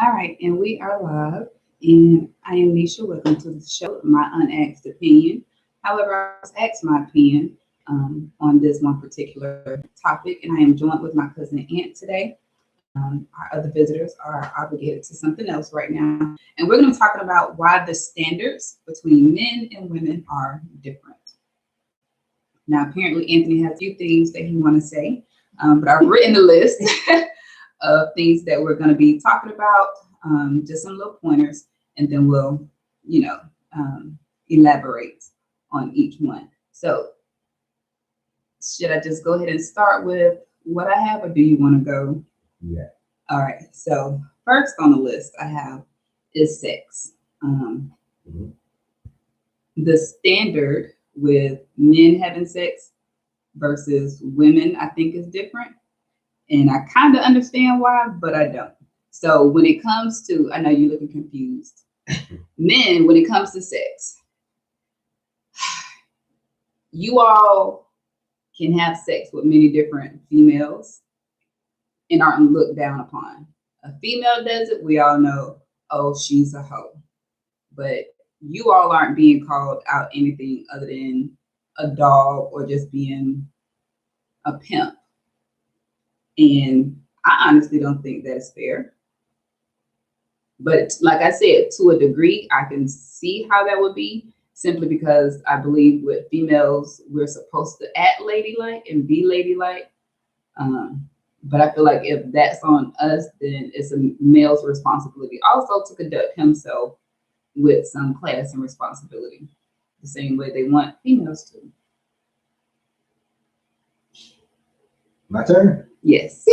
All right, and we are live. And I am Nisha. Welcome to the show, My Unasked Opinion. However, I was asked my opinion on this one particular topic, and I am joined with my cousin Aunt today. Our other visitors are obligated to something else right now, and we're going to be talking about why the standards between men and women are different. Now, apparently, Anthony has a few things that he want to say, but I've written a list of things that we're going to be talking about, just some little pointers, and then we'll, you know, elaborate on each one. So, should I just go ahead and start with what I have, or do you want to go? Yeah. All right. So, first on the list I have is sex. Mhm. The standard with men having sex versus women, I think, is different. And I kind of understand why, but I don't. So when it comes to, I know you're looking confused. Men, when it comes to sex, you all can have sex with many different females and aren't looked down upon. A female does it, we all know, oh, she's a hoe. But you all aren't being called out anything other than a dog or just being a pimp. And I honestly don't think that is fair. But like I said, to a degree, I can see how that would be simply because I believe with females, we're supposed to act ladylike and be ladylike. But I feel like if that's on us, then it's a male's responsibility also to conduct himself with some class and responsibility, the same way they want females to. My turn? Yes.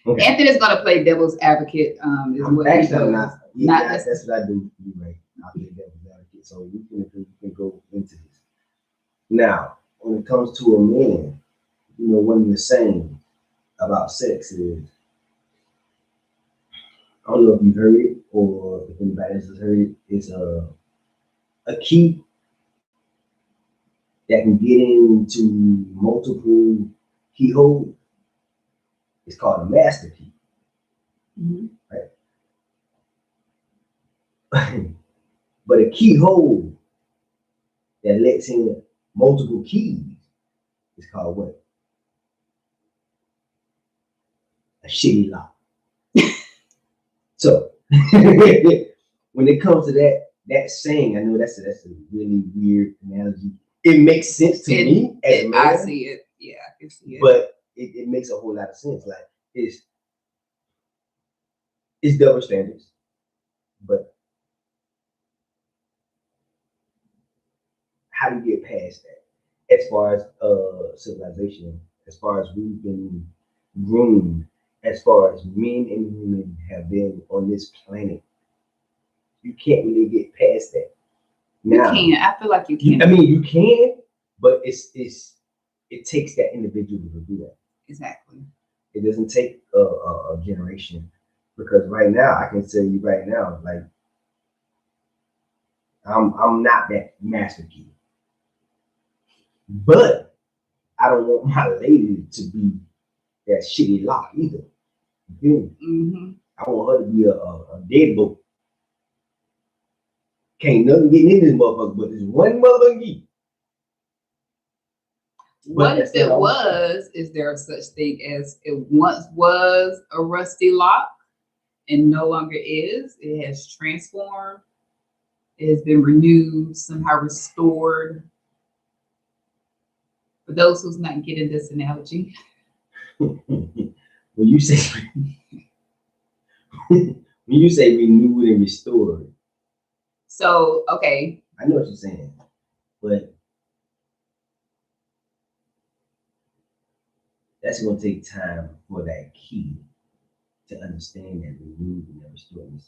Okay. Anthony's going to play devil's advocate. Is what he Actually, I'm does. not. Not That's what I do. You right. I play devil's advocate. So we can go into this. Now, when it comes to a man, one of the saying about sex is, I don't know if you've heard it or if anybody else has heard it, it's a key that can get into multiple keyholes. It's called a master key. Mhm. Right? But a keyhole that lets in multiple keys is called what? A shitty lock. So when it comes to that saying, I know that's a really weird analogy. It makes sense to me as a man. I see it. Yeah, I can see it. But it makes a whole lot of sense. Like it's double standards, but how do you get past that? As far as civilization, as far as we've been groomed, as far as men and women have been on this planet, you can't really get past that. Now, you can. I feel like you can. I mean, you can, but it takes that individual to do that. Exactly. It doesn't take a generation, because right now I can tell you right now, like I'm not that master key, but I don't want my lady to be that shitty lock either. You feel me? Mm-hmm. I want her to be a deadbolt. Can't nothing get in this motherfucker but this one motherfucking key. What if it was? Is there a such thing as it once was a rusty lock and no longer is? It has transformed. It has been renewed, somehow restored. For those who's not getting this analogy, When you say when you say renewed and restored, so okay, I know what you're saying, but that's gonna take time for that key to understand that renewed and restored.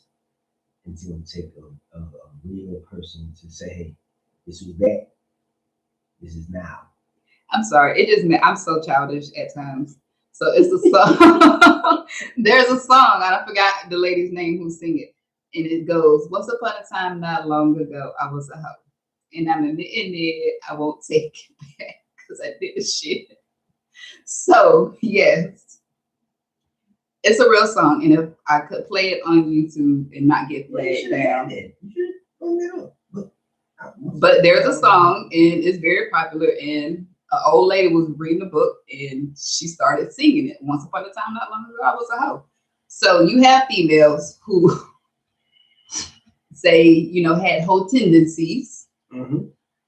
It's gonna take a real person to say, hey, this was that, this is now. I'm sorry. It just I'm so childish at times. So it's a song. There's a song. I forgot the lady's name who sing it, and it goes, "Once upon a time, not long ago, I was a hoe, and I'm admitting it. I won't take it back because I did the shit." So yes, It's a real song, and if I could play it on YouTube and not get flagged down. But there's a song, and it's very popular, and an old lady was reading a book, and she started singing it. Once upon a time, not long ago, I was a hoe. So you have females who say, you know, had hoe tendencies,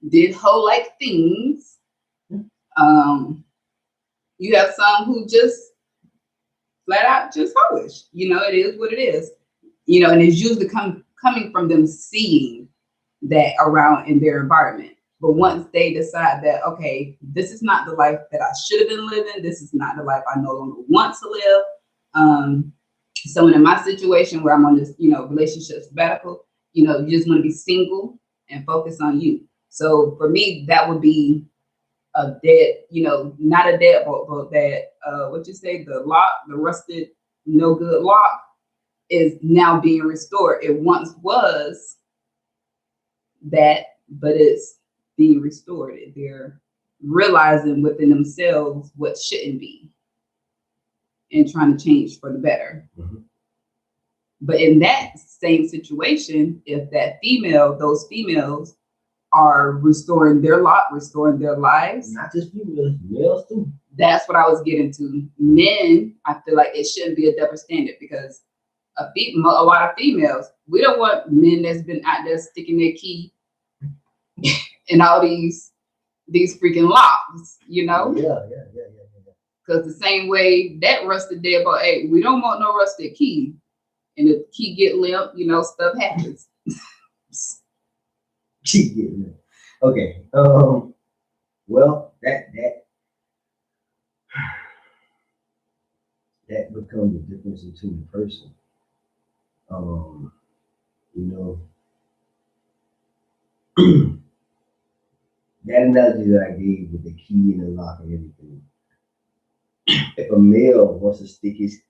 did hoe-like things. You have some who just flat out just hoish. You know, it is what it is. You know, and it's usually coming from them seeing that around in their environment. But once they decide that, okay, this is not the life that I should have been living, this is not the life I no longer want to live. So in my situation where I'm on this, you know, relationship sabbatical, you know, you just want to be single and focus on you. So for me, that would be a dead, you know, not a deadbolt, but that what you say, the lock, the rusted, no good lock is now being restored. It once was that, but it's being restored. They're realizing within themselves what shouldn't be and trying to change for the better. But in that same situation, if that female, those females are restoring their lot, restoring their lives. Not just females, males too. That's what I was getting to. Men, I feel like it shouldn't be a double standard because a lot of females, we don't want men that's been out there sticking their key in all these freaking locks, you know? Yeah. Because the same way that rusted deadbolt, hey, we don't want no rusted key. And if the key get limp, you know, stuff happens. Key get limp. Okay. Well, that becomes the difference between the person. You know, that analogy that I gave with the key and the lock and everything. If a male wants to stick his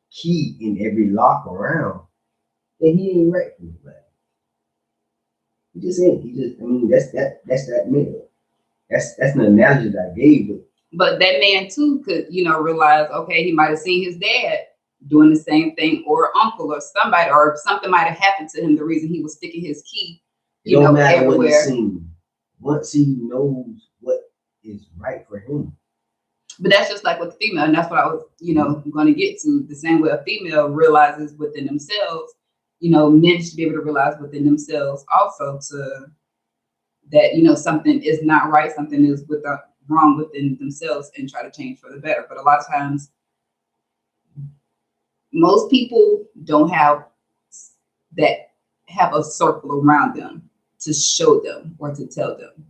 key in every lock around, then he ain't right for the black. He just ain't. I mean, that's that male. That's an analogy that I gave. But that man too could, you know, realize, okay, he might have seen his dad doing the same thing, or uncle, or somebody, or something might have happened to him. The reason he was sticking his key, you know, everywhere. What he's seen. Once he knows what is right for him. But that's just like with the female, and that's what I was, you know, going to get to. The same way a female realizes within themselves, you know, men should be able to realize within themselves also to that, you know, something is not right, something is wrong within themselves, and try to change for the better. But a lot of times, most people don't have a circle around them to show them or to tell them.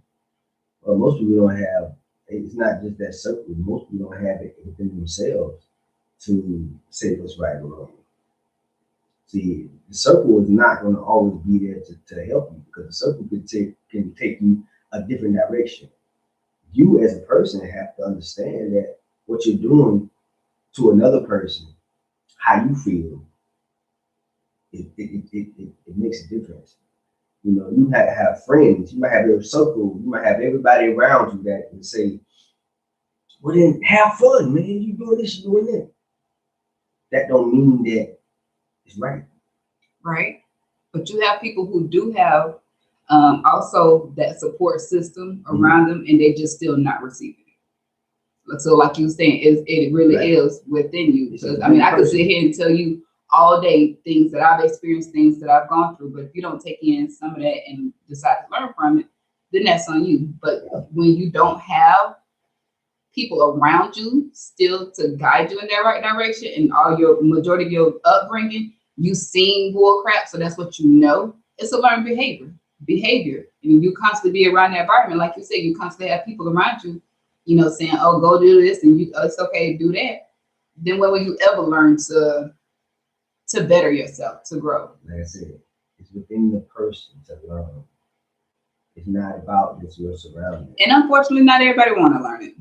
Well, most people don't have. It's not just that circle. Most people don't have it within themselves to say what's right or wrong. See, the circle is not going to always be there to help you, because the circle can take you a different direction. You as a person have to understand that what you're doing to another person, how you feel, it makes a difference. You know, you have friends, you might have your circle, you might have everybody around you that can say, well, then have fun, man. You doing this, you doing that. That don't mean that it's right. Right. But you have people who do have also that support system around them, and they just still not receiving it. So like you were saying, it really is within you. Because I mean, I could sit here and tell you all day things that I've experienced, things that I've gone through, but if you don't take in some of that and decide to learn from it, then that's on you. But when you don't have people around you still to guide you in that right direction, and all your majority of your upbringing, you seen bull crap, so that's what you know. It's a learned behavior. And you constantly be around that environment, like you said, you constantly have people around you, you know, saying, "Oh, go do this," and it's okay to do that. Then when will you ever learn to better yourself, to grow? Like I said, it's within the person to learn. It's not about just your surroundings. And unfortunately, not everybody want to learn it.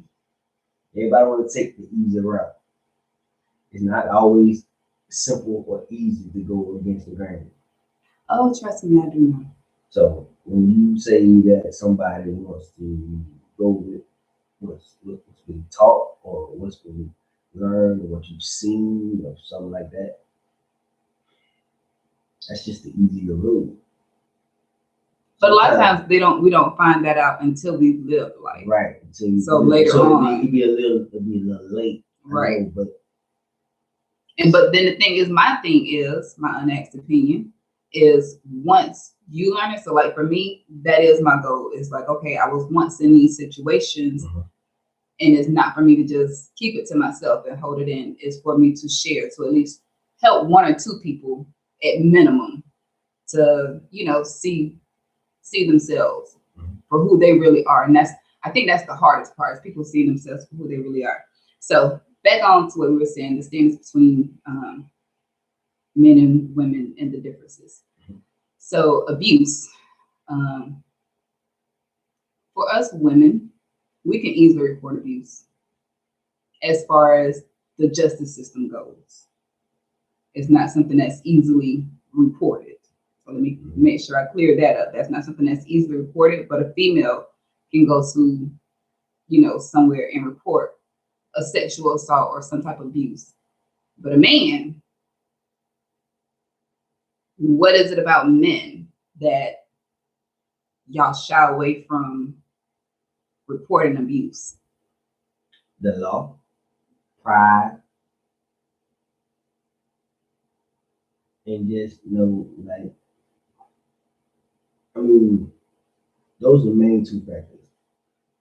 Everybody want to take the easy route. It's not always simple or easy to go against the grain. Oh, trust me, I do know. So when you say that somebody wants to go with what's been taught or what's been learned or what you've seen or something like that. That's just the easier road. But a lot of times we don't find that out until we live life. Right. So later on. It'd be a little late. Right. Know, but then the thing is, my unasked opinion is once you learn it. So like for me, that is my goal. It's like, okay, I was once in these situations, and it's not for me to just keep it to myself and hold it in. It's for me to share, to at least help one or two people at minimum to, see themselves for who they really are. And I think that's the hardest part, is people seeing themselves for who they really are. So back on to what we were saying, the standards between men and women and the differences. So abuse, for us women, we can easily report abuse as far as the justice system goes. It's not something that's easily reported. So let me make sure I clear that up. That's not something that's easily reported, but a female can go to, somewhere and report a sexual assault or some type of abuse. But a man, what is it about men that y'all shy away from reporting abuse? The law, pride, and just those are the main two factors.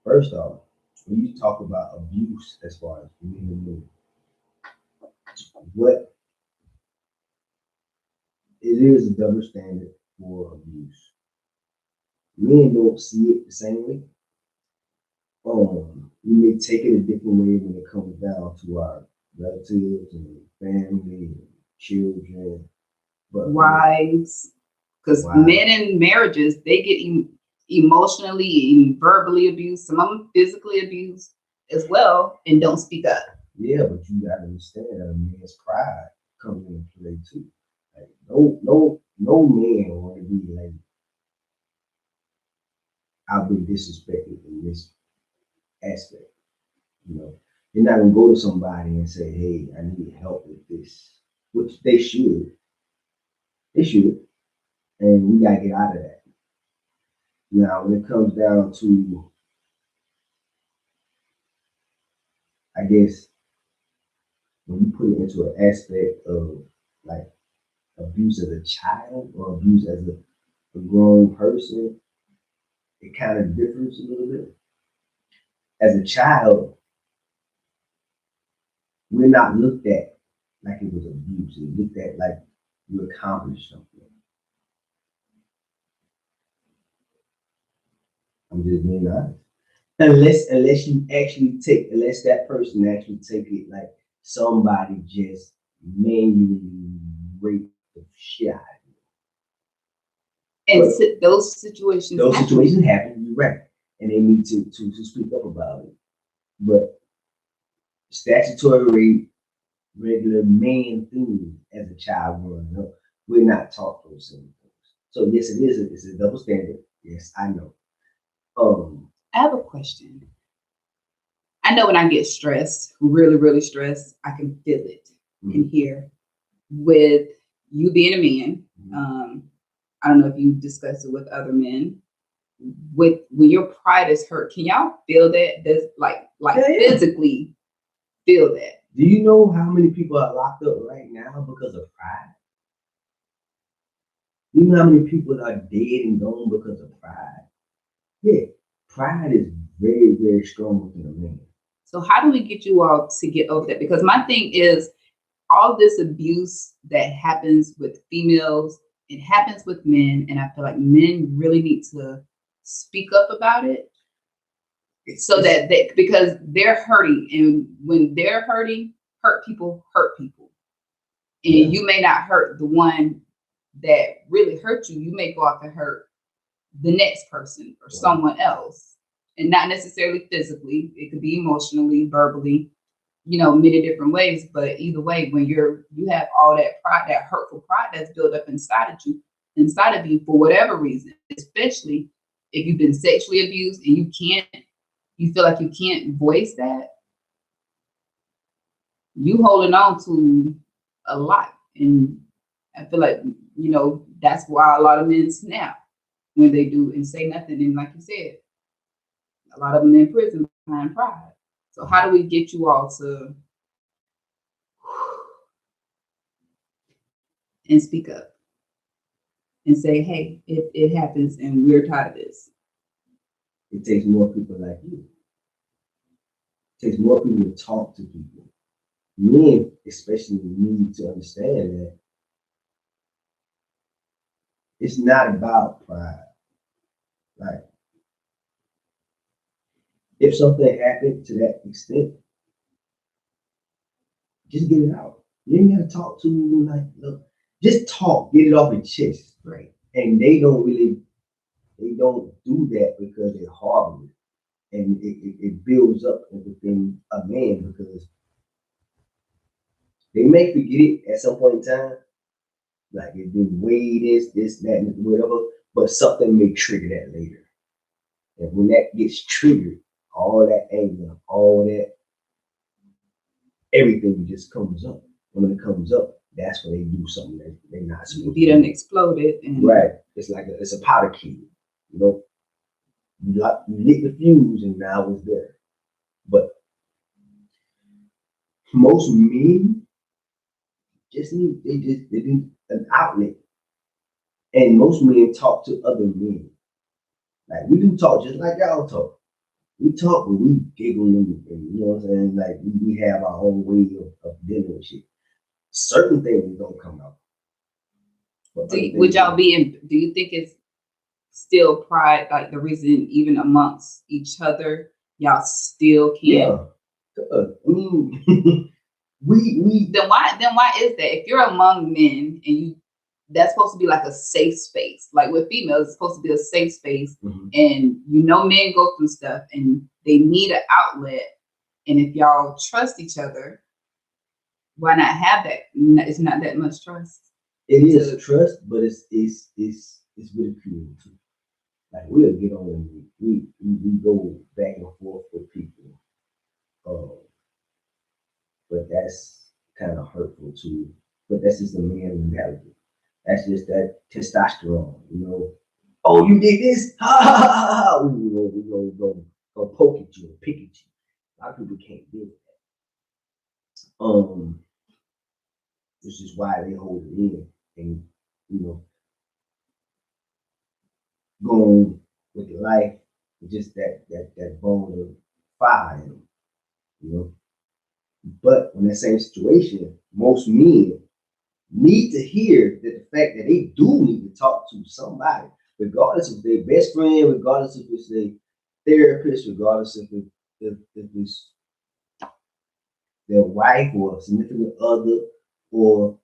First off, when you talk about abuse as far as men and women, what it is a double standard for abuse. Men don't see it the same way. We may take it a different way when it comes down to our relatives and family and children, but wives, because men in marriages, they get emotionally and verbally abused, some of them physically abused as well, and don't speak up. Yeah, but you gotta understand that a man's pride comes into play too. Like no man want to be like I've been disrespected in this aspect. You're not gonna go to somebody and say, "Hey, I need help with this," which they should. They should, and we gotta get out of that. Now, when it comes down to, I guess, when you put it into an aspect of like abuse as a child or abuse as a grown person, it kind of differs a little bit. As a child, we're not looked at like it was abuse. It's looked at like you accomplished something. I'm just being honest. Unless that person actually take it like somebody just manually raped the shit out of you. And those situations happen, you're right. And they need to speak up about it. But statutory rape, regular man thing as a child growing up, we're not taught those same things. So yes, it's a double standard. Yes, I know. I have a question. I know when I get stressed, really, really stressed, I can feel it in here. With you being a man, I don't know if you discussed it with other men. When your pride is hurt, can y'all feel that? Does physically feel that? Do you know how many people are locked up right now because of pride? Do you know how many people are dead and gone because of pride? Yeah, pride is very, very strong within a man. So how do we get you all to get over that? Because my thing is, all this abuse that happens with females, it happens with men, and I feel like men really need to speak up about it, so that because they're hurting, and when they're hurting, hurt people, and you may not hurt the one that really hurt you. You may go off and hurt the next person or someone else, and not necessarily physically. It could be emotionally, verbally, many different ways. But either way, when you have all that pride, that hurtful pride that's built up inside of you for whatever reason, especially if you've been sexually abused and you feel like you can't voice that, you holding on to a lot. And I feel like, that's why a lot of men snap when they do and say nothing. And like you said, a lot of them in prison behind pride. So how do we get you all to and speak up and say, hey, it happens and we're tired of this? It takes more people like you. It takes more people to talk to people. Men especially need to understand that it's not about pride. Like, if something happened to that extent, just get it out. You ain't gotta talk to them like, look, just talk, get it off your chest. Right. And they don't do that because they're horrible. And it builds up within a man because they may forget it at some point in time. Like it's been way this, that, and whatever, but something may trigger that later. And when that gets triggered, all that anger, all that, everything just comes up. When it comes up, that's when they do something that they're not supposed to Be do. done exploded. And Right. It's like it's a powder keg. You know, you lit the fuse and now it's there. But most men just need they need an outlet. And most men talk to other men. Like we do talk just like y'all talk. We talk, but we giggle and you know what I'm saying? Like we have our own way of dealing with shit. Certain things don't come out. do you think it's still pride, like the reason even amongst each other, y'all still can't? Yeah. I mean, we Then why is that? If you're among men and that's supposed to be like a safe space. Like with females, it's supposed to be a safe space. Mhm. And men go through stuff and they need an outlet. And if y'all trust each other, why not have that? It's not that much trust. It is trust, but it's ridicule too. Like we'll get on and we go back and forth with people. But that's kind of hurtful too. But that's just a man mentality. That's just that testosterone, you know. Oh, you did this? Ha ha ha ha! Ha. We go poke at you and pick at you. A lot of people can't deal with that. This is why they hold it in and you know going with life with just that bone of fire, you know. But in that same situation, most men need to hear that the fact that they do need to talk to somebody, regardless if their best friend, regardless if it's a therapist, regardless if it's their wife or significant other or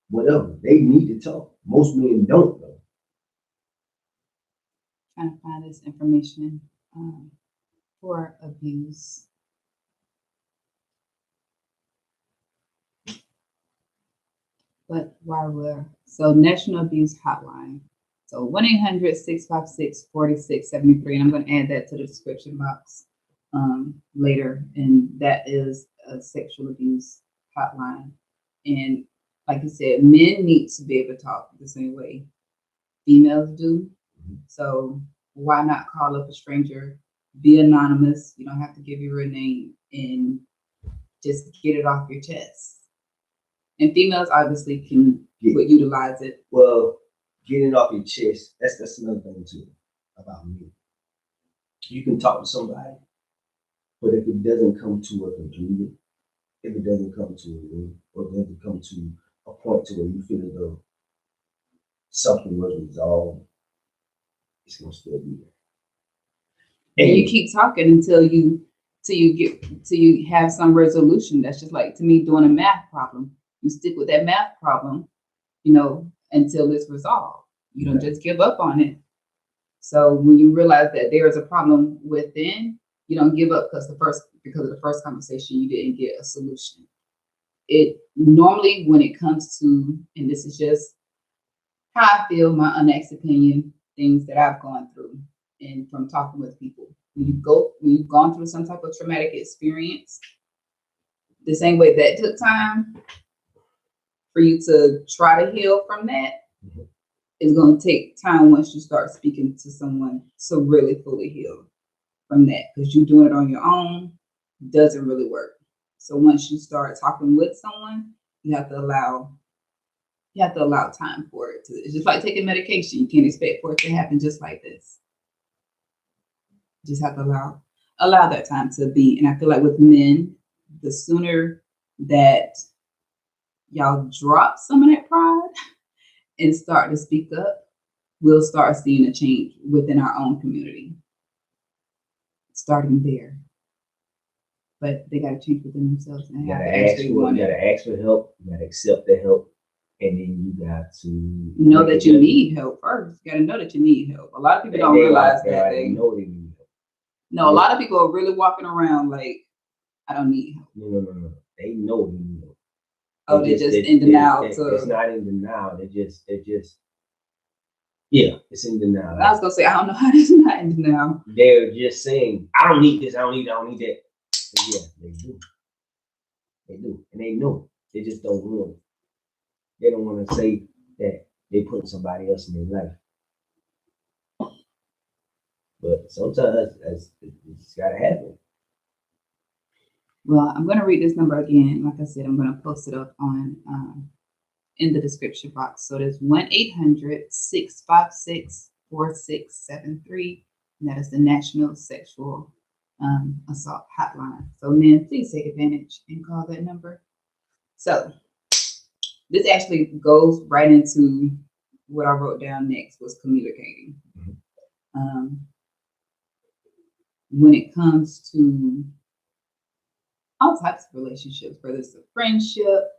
whatever. They need to talk. Most men don't though. Trying to find this information for abuse. But while National Abuse Hotline. So 1-800-656-4673. And I'm going to add that to the description box later. And that is a sexual abuse hotline. And like you said, men need to be able to talk the same way females do. So why not call up a stranger, be anonymous? You don't have to give your name and just get it off your chest. And females obviously can utilize it. Well, getting it off your chest, that's another thing too about me. You can talk to somebody, but if it doesn't come to a conclusion, if it doesn't come to a room, or it doesn't come to a point to where you feel as though something was resolved, it's gonna still be there. And you keep talking until you have some resolution. That's just like to me doing a math problem. You stick with that math problem, until it's resolved. You don't just give up on it. So when you realize that there is a problem within, you don't give up because of the first conversation you didn't get a solution. It normally when it comes to, and this is just how I feel, my unasked opinion, things that I've gone through, and from talking with people. When you've gone through some type of traumatic experience, the same way that took time for you to try to heal from that, Mhm. it's going to take time once you start speaking to someone to really fully heal from that, because you doing it on your own doesn't really work. So once you start talking with someone, you have to allow time for it to. It's just like taking medication. You can't expect for it to happen just like this. You just have to allow that time to be. And I feel like with men, the sooner that y'all drop some of that pride and start to speak up, we'll start seeing a change within our own community, starting there. But they got to change within themselves and You have gotta to ask actually for, want you it. gotta ask for help. You gotta accept the help, and then you got to Know that you need help first. You got to know that you need help. A lot of people don't realize that they know they need help. No, a lot of people are really walking around like, I don't need help. No. They know they need help. Oh, they're just in denial. It's not in denial. They're just yeah, it's in denial. I was gonna say I don't know how that's not in denial. They're just saying, I don't need this, I don't need that. But yeah, they do. They do. And they know. They just don't want it. They don't want to say that they put somebody else in their life. But sometimes it's gotta happen. Well, I'm gonna read this number again. Like I said, I'm gonna post it up on in the description box. So there's 1-800-656-4673. And that is the National Sexual Assault Hotline. So men, please take advantage and call that number. So this actually goes right into what I wrote down next was communicating. When it comes to all types of relationships, whether it's a friendship,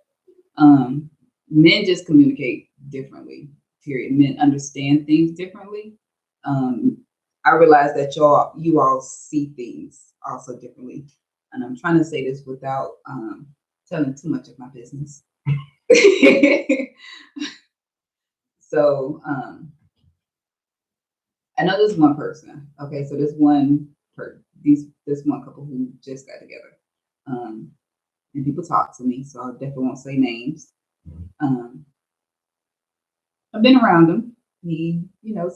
men just communicate differently, period. Men understand things differently. I realize that you all see things also differently. And I'm trying to say this without telling too much of my business. So I know this one person. Okay, so this one couple who just got together. And people talk to me, so I definitely won't say names. I've been around him. He,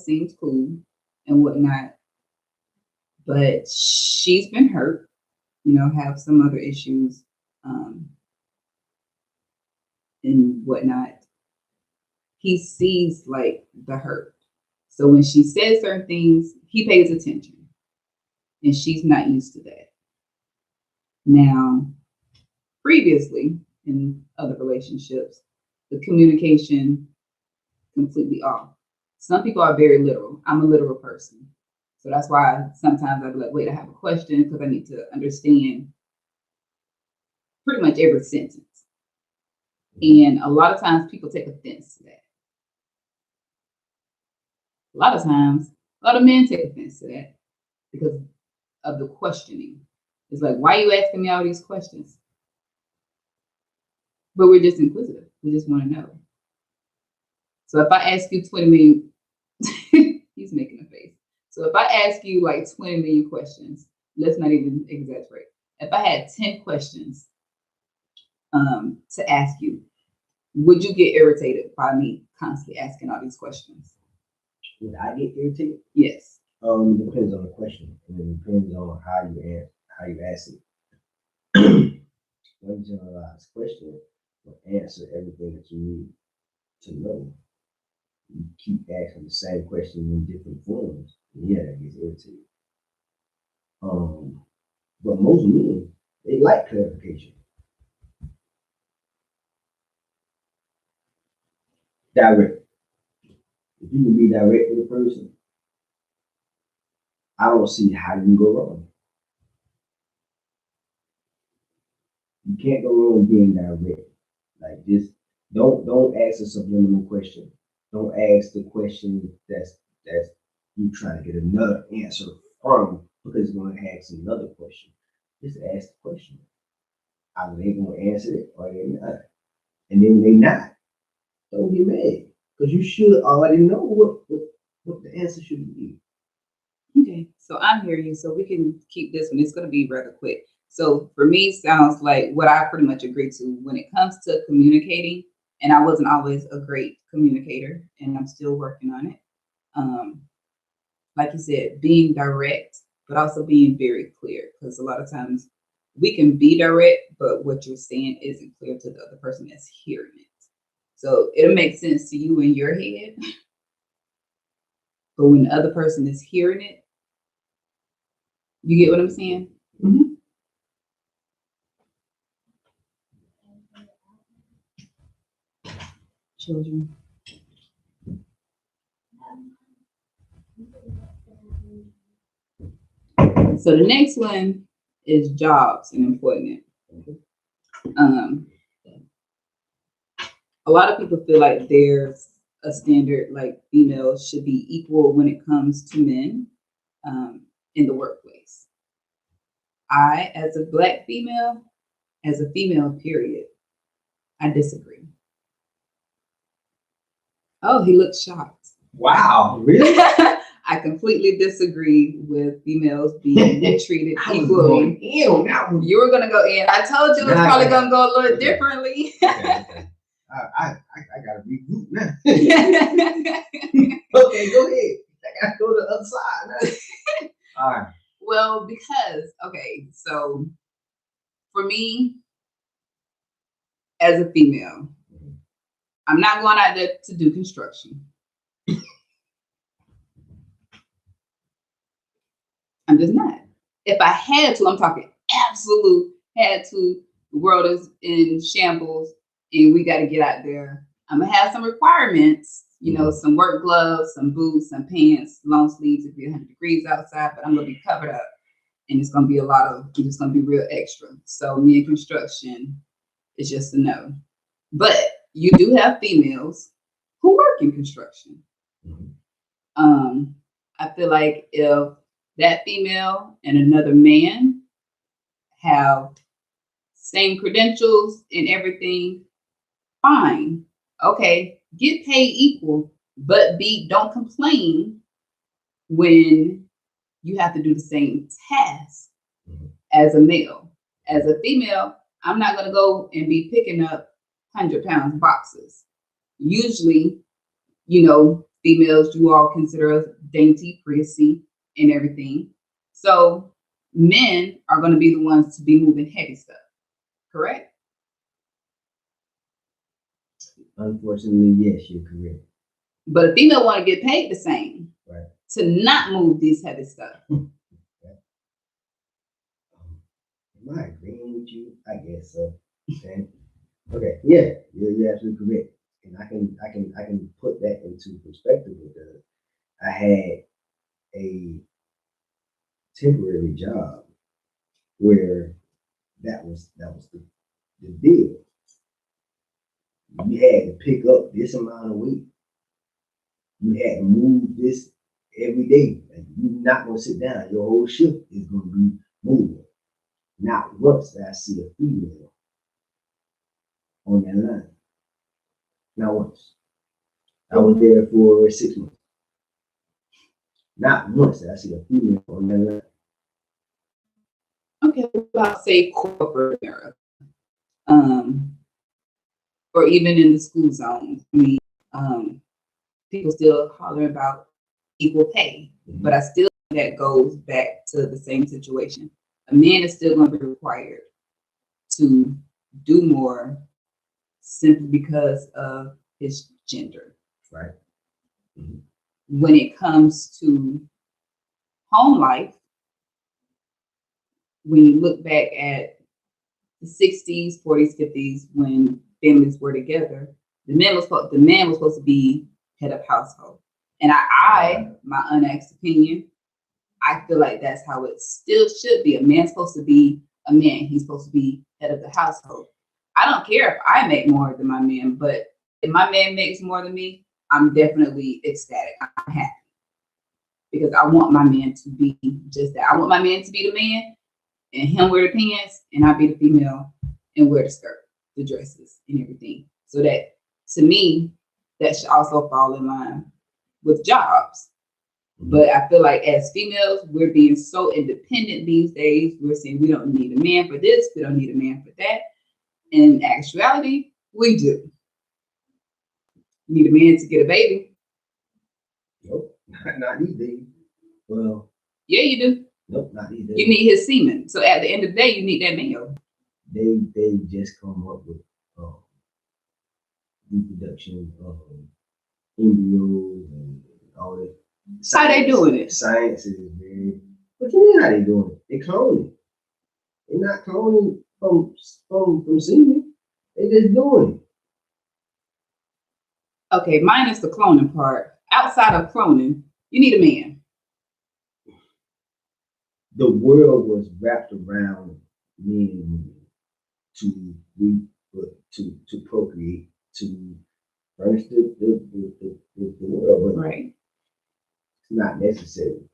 seems cool and whatnot. But she's been hurt, have some other issues and whatnot. He sees like the hurt. So when she says certain things, he pays attention. And she's not used to that. Now, previously in other relationships, the communication completely off. Some people are very literal. I'm a literal person. So that's why sometimes I'd be like, wait, I have a question because I need to understand pretty much every sentence. And a lot of times people take offense to that. A lot of times, a lot of men take offense to that because of the questioning. It's like, why are you asking me all these questions? But we're just inquisitive. We just want to know. So if I ask you 20 million, he's making a face. So if I ask you like 20 million questions, let's not even exaggerate. If I had 10 questions to ask you, would you get irritated by me constantly asking all these questions? Would I get irritated? Yes. It depends on the question, and it depends on how you ask it. One generalized question will answer everything that you need to know. You keep asking the same question in different forms, yeah, that gets irritated. But most men, they like clarification. Direct. If you can be direct with a person, I don't see how you can go wrong. You can't go wrong being direct. Like just don't ask a subliminal question. Don't ask the question that's you trying to get another answer from because it's going to ask another question. Just ask the question. Either they going to answer it or they're not. And then when they not, don't get mad because you should already know what the answer should be. Okay, so I'm hearing you. So we can keep this one. It's going to be rather quick. So for me, sounds like what I pretty much agree to when it comes to communicating. And I wasn't always a great communicator, and I'm still working on it. Um, like you said, being direct, but also being very clear. Because a lot of times we can be direct, but what you're saying isn't clear to the other person that's hearing it. So it'll make sense to you in your head, but when the other person is hearing it, you get what I'm saying? Mm-hmm. Children. So the next one is jobs and employment. Um, a lot of people feel like there's a standard like females should be equal when it comes to men in the workplace. I, as a Black female, as a female, period, I disagree. Oh, he looks shocked. Wow, really? I completely disagree with females being treated I was equally. going in on that one. You were gonna go in. I told you it's Nah, probably I- gonna go a little okay. differently. Okay. I gotta regroup now. Okay, go ahead. I gotta go to the other side now. All right. Well, because okay, so for me as a female, I'm not going out there to do construction. I'm just not. If I had to, I'm talking absolute had to. The world is in shambles, and we got to get out there. I'm gonna have some requirements, some work gloves, some boots, some pants, long sleeves if it's 100 degrees outside. But I'm gonna be covered up, and it's gonna be it's gonna be real extra. So me in construction is just a no. But you do have females who work in construction. I feel like if that female and another man have same credentials and everything, fine. Okay, get paid equal, but don't complain when you have to do the same task as a male. As a female, I'm not gonna go and be picking up 100-pound boxes. Usually, females, you all consider us dainty, prissy, and everything. So men are going to be the ones to be moving heavy stuff, correct? Unfortunately, yes, you're correct. But a female want to get paid the same, Right. to not move these heavy stuff. Am I agreeing with you? I guess so. Okay. Yeah, you're absolutely correct. And I can put that into perspective because I had a temporary job where that was the deal. You had to pick up this amount of weight. You had to move this every day. And you're not gonna sit down. Your whole shift is gonna be moving. Not once that I see a female on that line. Not once. I was there for 6 months. Not once that I see a female on that line. Okay, I'll say corporate America, or even in the school zone. I mean, people still holler about equal pay, but I still think that goes back to the same situation. A man is still going to be required to do more simply because of his gender. Right. When it comes to home life, when you look back at the 60s, 40s, 50s, when families were together, the man was supposed to be head of household. And my unasked opinion, I feel like that's how it still should be. A man's supposed to be a man. He's supposed to be head of the household. I don't care if I make more than my man, but if my man makes more than me, I'm definitely ecstatic. I'm happy because I want my man to be just that. I want my man to be the man and him wear the pants, and I be the female and wear the skirt, the dresses, and everything. So that, to me, that should also fall in line with jobs. But I feel like as females, we're being so independent these days. We're saying we don't need a man for this, we don't need a man for that. In actuality, we do. Need a man to get a baby. Nope, not these days. Well, Yeah, you do. nope, not these days. You need his semen. So at the end of the day, you need that male. They just come up with reproduction of embryos and all that. How they doing it? Science is very. What do you mean how they doing it? They cloning. They're not cloning from semen. They just doing it. Okay, minus the cloning part. Outside of cloning, you need a man. The world was wrapped around men and women to procreate, to furnish the world. But Right. it's not necessary.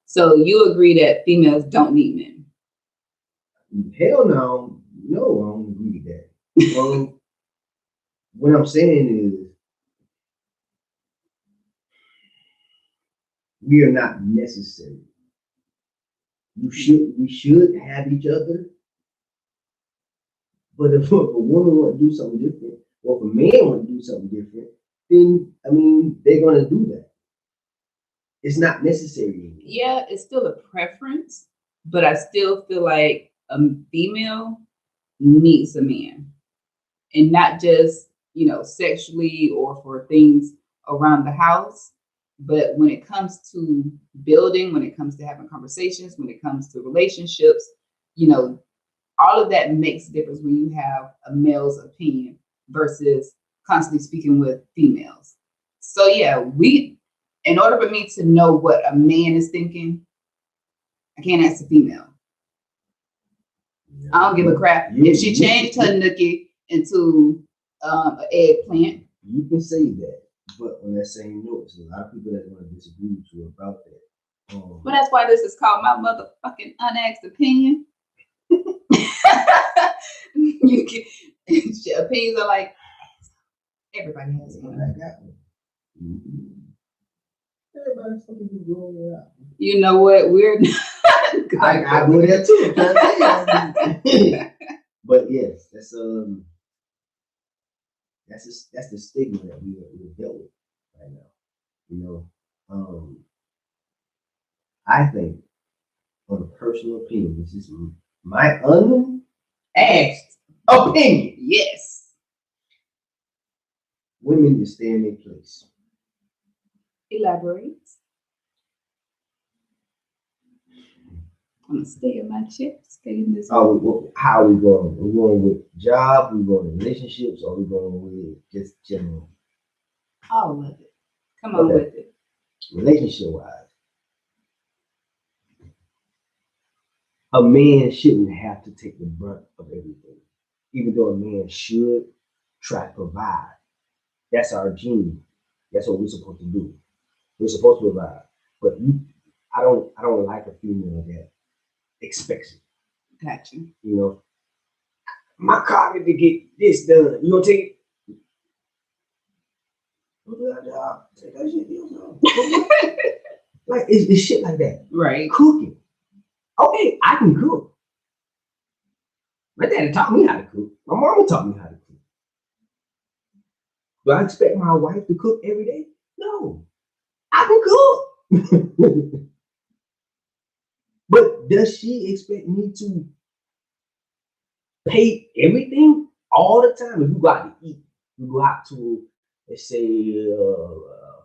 So you agree that females don't need men? Hell no, I don't agree with that. What I'm saying is we are not necessary. We should have each other. But if a woman want to do something different, or if a man want to do something different, then they're gonna do that. It's not necessary. Yeah, it's still a preference, but I still feel like a female needs a man, and not just sexually or for things around the house, but when it comes to building, when it comes to having conversations, when it comes to relationships, all of that makes a difference when you have a male's opinion versus constantly speaking with females. So yeah, in order for me to know what a man is thinking, I can't ask a female. I don't give a crap if she changed her nookie into an eggplant. You can say that, but on that same note, there's a lot of people that want to disagree with you about that. Well, that's why this is called my motherfucking unasked opinion. Opinions are like everybody has one. I got one. Everybody's fucking going out. You know what? We're not. I go there too. But yes, that's the stigma that we're dealt with right now. I think, on a personal opinion, this is my unasked opinion. Yes. Women need to stay in their place. Elaborate. I'm gonna stay in my chips. Stay in this. Oh, how are we going? We're going with job. We're going with relationships, or we're going with just general. All of it. Come on with it. Relationship wise, a man shouldn't have to take the brunt of everything, even though a man should try to provide. That's our gene. That's what we're supposed to do. We're supposed to provide. But I don't like a female that expects it. Gotcha. My car need to get this done. You gonna take it? Go do that job. Take that shit yourself. Like it's shit like that. Right. Cooking. Okay, I can cook. My daddy taught me how to cook. My mama taught me how to cook. Do I expect my wife to cook every day? No. I can cook. But does she expect me to pay everything all the time? If you go out to eat, you go out to, let's say, a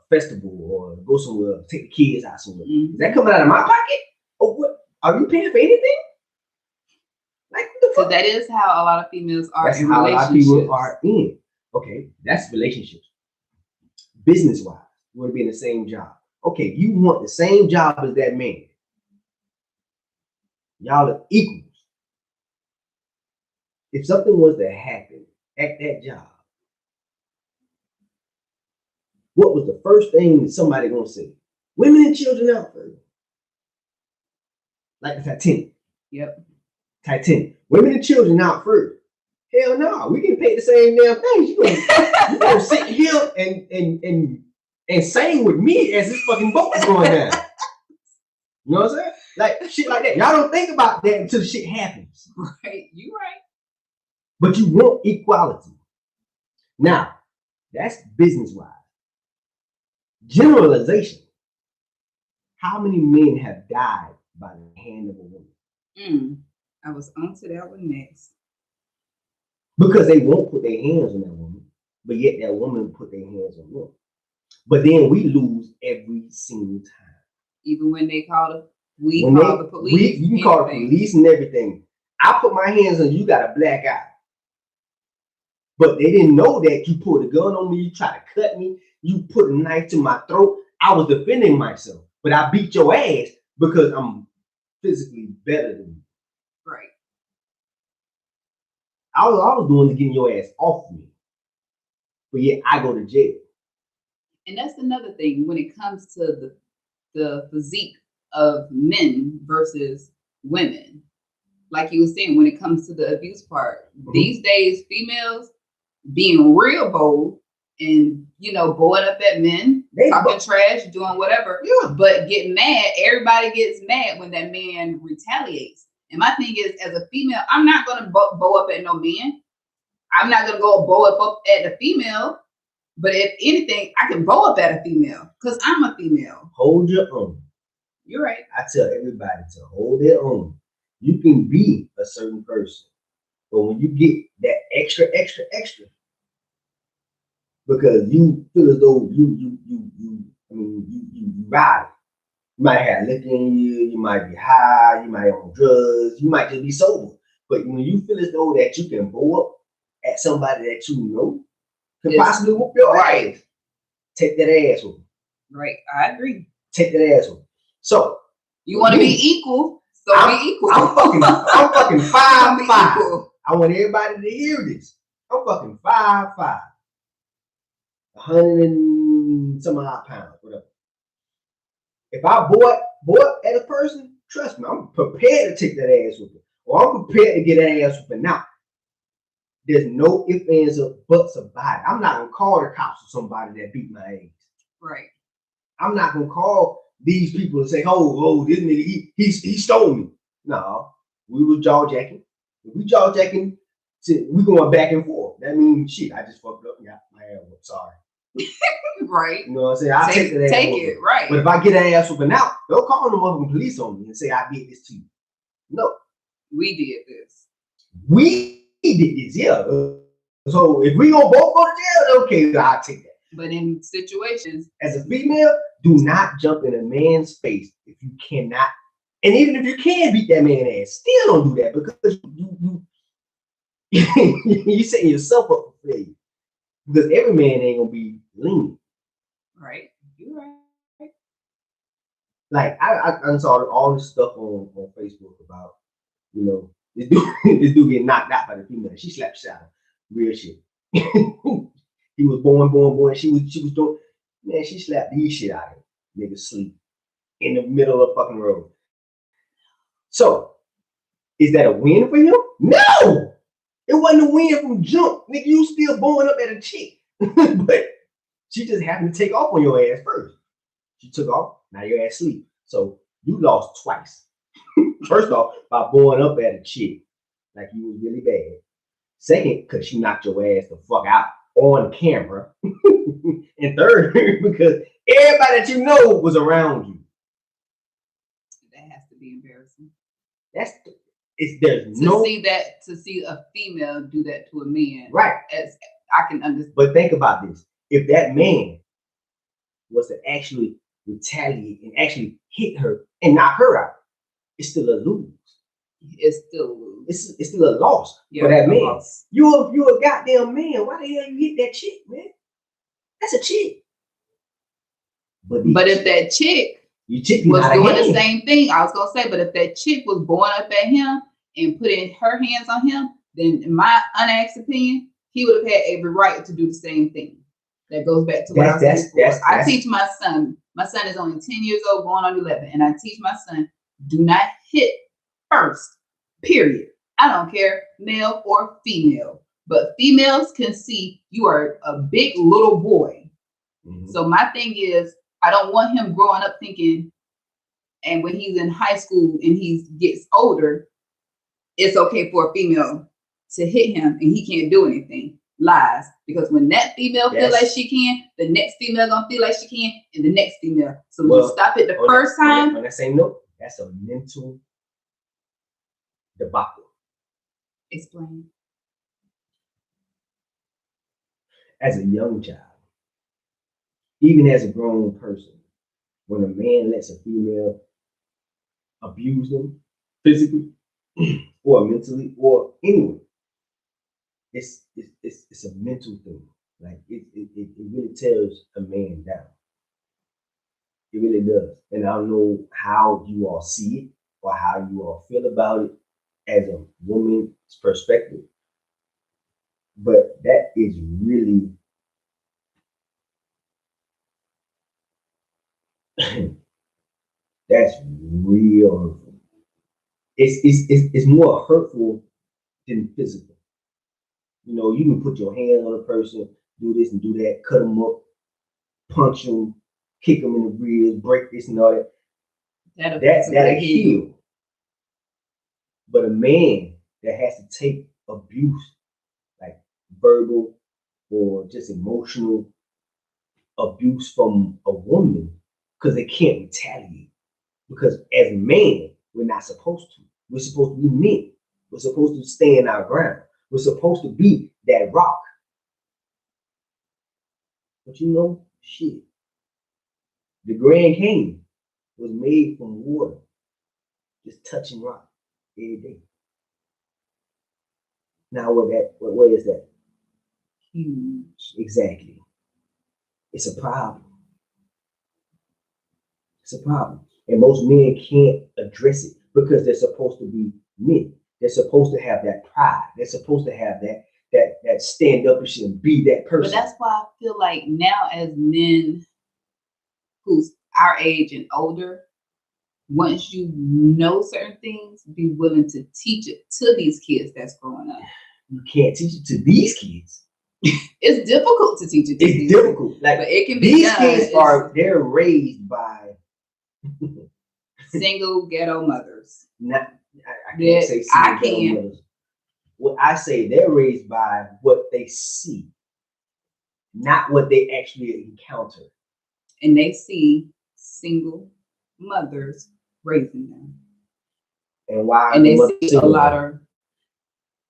festival or go somewhere, take the kids out somewhere. Mm-hmm. Is that coming out of my pocket? Or what? Are you paying for anything? Like what the fuck? So that is how a lot of females are. That's in how a lot of people relationships. are in. Okay, that's relationships. Business wise, you want to be in the same job. Okay, you want the same job as that man. Y'all are equals. If something was to happen at that job, what was the first thing that somebody gonna say? Women and children out first. Like the Titanic. Yep. Titanic. Women and children out first. Hell no, we can pay the same damn thing. You gonna sit here and and same with me as this fucking boat is going down. You know what I'm saying? Like shit like that. Y'all don't think about that until shit happens. Right, you right. But you want equality. Now, that's business-wise. Generalization. How many men have died by the hand of a woman? I was on to that one next. Because they won't put their hands on that woman, but yet that woman put their hands on them. But then we lose every single time. Even when they call the police. You can call the police and everything. I put my hands on you, got a black eye. But they didn't know that you pulled a gun on me, you tried to cut me, you put a knife to my throat. I was defending myself, but I beat your ass because I'm physically better than you. Right. All I was doing is getting your ass off me. But yet I go to jail. And that's another thing when it comes to the physique of men versus women. Like you were saying, when it comes to the abuse part, these days, females being real bold and, going up at men, talking trash, doing whatever, but getting mad. Everybody gets mad when that man retaliates. And my thing is, as a female, I'm not going to bow up at no man. I'm not going to go bow up at a female. But if anything, I can bow up at a female because I'm a female. Hold your own. You're right. I tell everybody to hold their own. You can be a certain person, but when you get that extra, because you feel as though you ride. You might have liquor in you might be high, you might on drugs, you might just be sober. But when you feel as though that you can bow up at somebody that you know can possibly whoop your ass, take that ass with them. Right, I agree. Take that ass with them. So you want to be equal, so be equal. I'm fucking 5'5". I want everybody to hear this. I'm fucking 5'5". 100 and some odd pounds, whatever. If I boy at a person, trust me, I'm prepared to take that ass with it. Or I'm prepared to get that ass with it. Now, there's no ifs, ands, or buts about it. I'm not gonna call the cops for somebody that beat my ass. Right. I'm not gonna call these people and say, oh, this nigga, he stole me. No, we were jawjacking. If we jawjacking, we going back and forth. That means shit. I just fucked up and got my ass whooped. Sorry. Right. You know what I'm saying? I'll take that ass. Take it, right. But if I get an ass whooping out, they'll call the motherfucking police on me and say I did this to you. No. We did this. We did this, yeah. So if we gonna both go to jail, okay, I'll take that. But in situations, as a female, do not jump in a man's face if you cannot. And even if you can beat that man's ass, still don't do that because you setting yourself up for failure. Because every man ain't gonna be lenient. Right. You're right. Like I saw all this stuff on Facebook about, this dude getting knocked out by the female. She slapped shit out of real shit. He was born. She was doing, man, she slapped these shit out of him. Nigga sleep in the middle of the fucking road. So, is that a win for him? No! It wasn't a win from jump. Nigga, you still born up at a chick. But she just happened to take off on your ass first. She took off, now your ass sleep. So, you lost twice. First off, by born up at a chick, like you was really bad. Second, because she knocked your ass the fuck out on camera. And third, because everybody that you know was around you. That has to be embarrassing. To see a female do that to a man. Right. As I can understand. But think about this. If that man was to actually retaliate and actually hit her and knock her out, it's still a lose. It's still a lose. It's still a loss for that man. Loss. You a goddamn man. Why the hell you hit that chick, man? That's a chick. But if that chick was doing the same thing, I was gonna say, but if that chick was going up at him and putting her hands on him, then in my unasked opinion, he would have had every right to do the same thing. That goes back to what I was saying before. I teach my son. My son is only 10 years old, going on 11, and I teach my son, do not hit first. Period. I don't care, male or female. But females can see you are a big little boy. So my thing is, I don't want him growing up thinking, and when he's in high school and he gets older, it's okay for a female to hit him and he can't do anything. Lies. Because when that female feel like she can, the next female gonna feel like she can, and the next female. So when you stop it the first time. On that same note, that's a mental debacle. Explain. As a young child, even as a grown person, when a man lets a female abuse them physically or mentally or anyway, it's a mental thing. Like it really tears a man down. It really does. And I don't know how you all see it or how you all feel about it as a woman's perspective. But that is really that's real hurtful. It's more hurtful than physical. You know, you can put your hand on a person, do this and do that, cut them up, punch them, kick them in the ribs, break this and all that. That'll heal. But a man that has to take abuse, like verbal or just emotional abuse from a woman, because they can't retaliate. Because as a man, we're not supposed to. We're supposed to be men. We're supposed to stand our ground. We're supposed to be that rock. But you know, shit. The Grand Canyon was made from water, just touching rock every day. Now, what is that? Huge. Exactly. It's a problem. It's a problem. And most men can't address it because they're supposed to be men. They're supposed to have that pride. They're supposed to have that stand up and be that person. But that's why I feel like now as men who's our age and older, once you know certain things, be willing to teach it to these kids that's growing up. You can't teach it to these kids. It's difficult to teach it to It's difficult. Like, but it can be these done. kids they're raised by single ghetto mothers. Not I can't say single ghetto mothers. What I say, they're raised by what they see, not what they actually encounter. And they see single mothers raising them. And why? And they see a lot of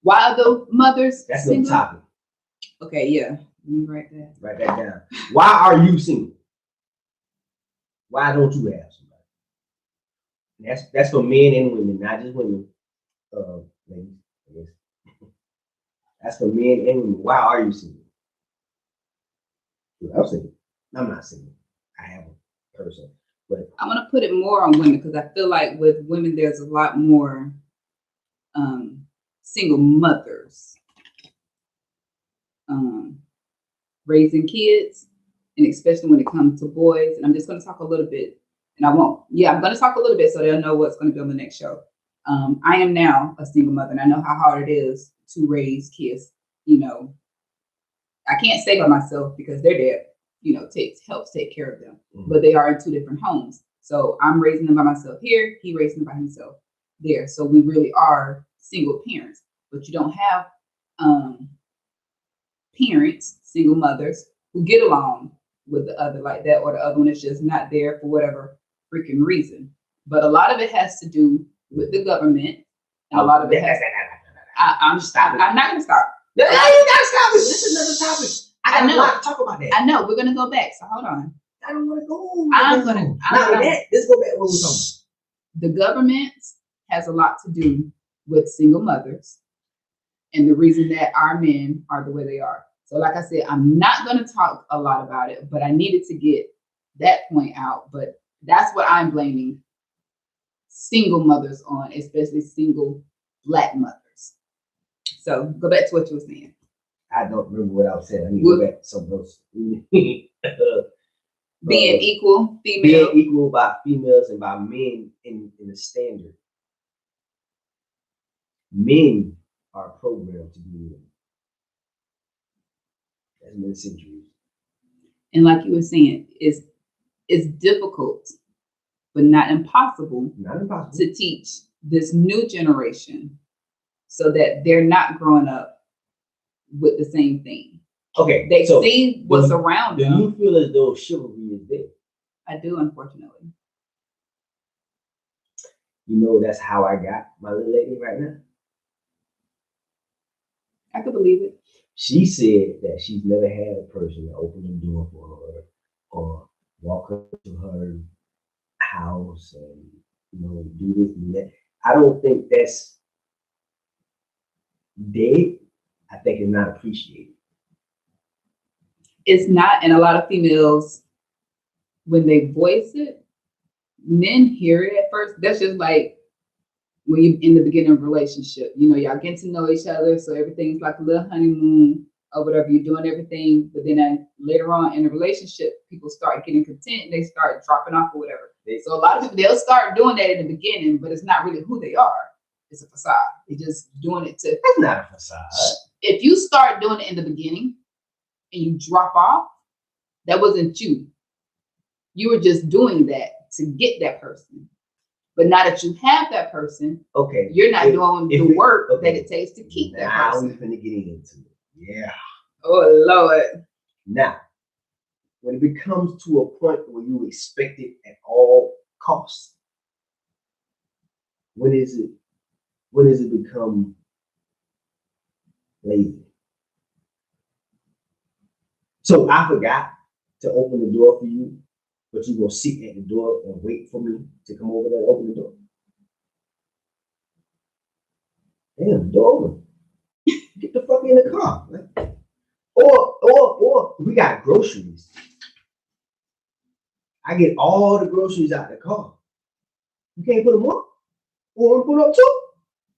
why are the mothers that's single? No topic. Okay, yeah. Write that down. Why are you single? Why don't you have somebody? That's for men and women, not just women. Ladies, I guess. That's for men and women. Why are you single? I'm single. I'm not single. I have a person. But I want to put it more on women because I feel like with women there's a lot more single mothers raising kids, and especially when it comes to boys. And I'm just going to talk a little bit, and I'm going to talk a little bit so they'll know what's going to be on the next show. I am now a single mother, and I know how hard it is to raise kids. You know, I can't stay by myself because their dad, helps take care of them, but they are in two different homes. So I'm raising them by myself here. He raising them by himself there. So we really are single parents, but you don't have parents, single mothers who get along with the other like that, or the other one is just not there for whatever freaking reason. But a lot of it has to do with the government, and a lot of it has. I'm not going to stop. No, you gotta stop. This is another topic. I got a lot to talk about that. I know. We're gonna go back. So hold on. I don't want to go. I'm gonna. Let's go back to what we're talking about. The government has a lot to do with single mothers, and the reason that our men are the way they are. So, like I said, I'm not gonna talk a lot about it, but I needed to get that point out. But that's what I'm blaming single mothers on, especially single Black mothers. So go back to what you were saying. I don't remember what I was saying. I need to go back to something else. Being equal, female. Being equal by females and by men in the standard. Men are programmed to be men. That's been centuries. And like you were saying, it's difficult, but not impossible, Not impossible. to teach this new generation so that they're not growing up with the same thing. Okay, They so see what's around do them. you feel as though chivalry is dead? I do, unfortunately. You know, that's how I got my little lady right now. I could believe it. She said that she's never had a person to open the door for her or walk her to her house and do this and that. I don't think that's dead. I think it's not appreciated. It's not, and a lot of females, when they voice it, men hear it at first. That's just like when you in the beginning of a relationship, y'all getting to know each other, so everything's like a little honeymoon or whatever. You're doing everything, but then later on in a relationship, people start getting content and they start dropping off or whatever. So a lot of people, they'll start doing that in the beginning, but it's not really who they are. It's a facade. They're just doing it to. That's not a facade. If you start doing it in the beginning and you drop off, that wasn't you. You were just doing that to get that person. But now that you have that person, okay, you're not doing the work that it takes to keep that person. Now we're gonna get into it. Yeah. Oh Lord. Now, when it becomes to a point where you expect it at all costs, when does it become lazy? So I forgot to open the door for you, but you're gonna sit at the door and wait for me to come over there and open the door. Damn, the door open. Get the fuck in the car. Right? Or we got groceries. I get all the groceries out the car. You can't put them up? Or put up too?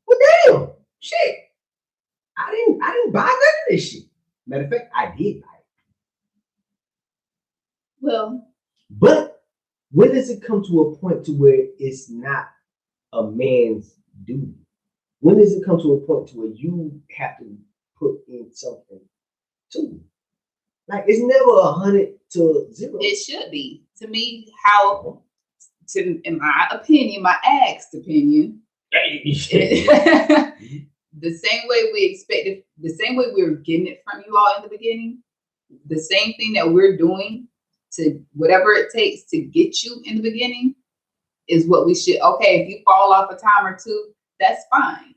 Well, damn, shit. I didn't buy none of this shit. Matter of fact, I did buy it. Well, but when does it come to a point to where it's not a man's duty? When does it come to a point to where you have to put in something too? Like, it's never 100 to 0. It should be. To me, in my opinion, my asked opinion, the same way we expected, the same way we were getting it from you all in the beginning, the same thing that we're doing to whatever it takes to get you in the beginning is what we should. Okay, if you fall off a time or two, that's fine.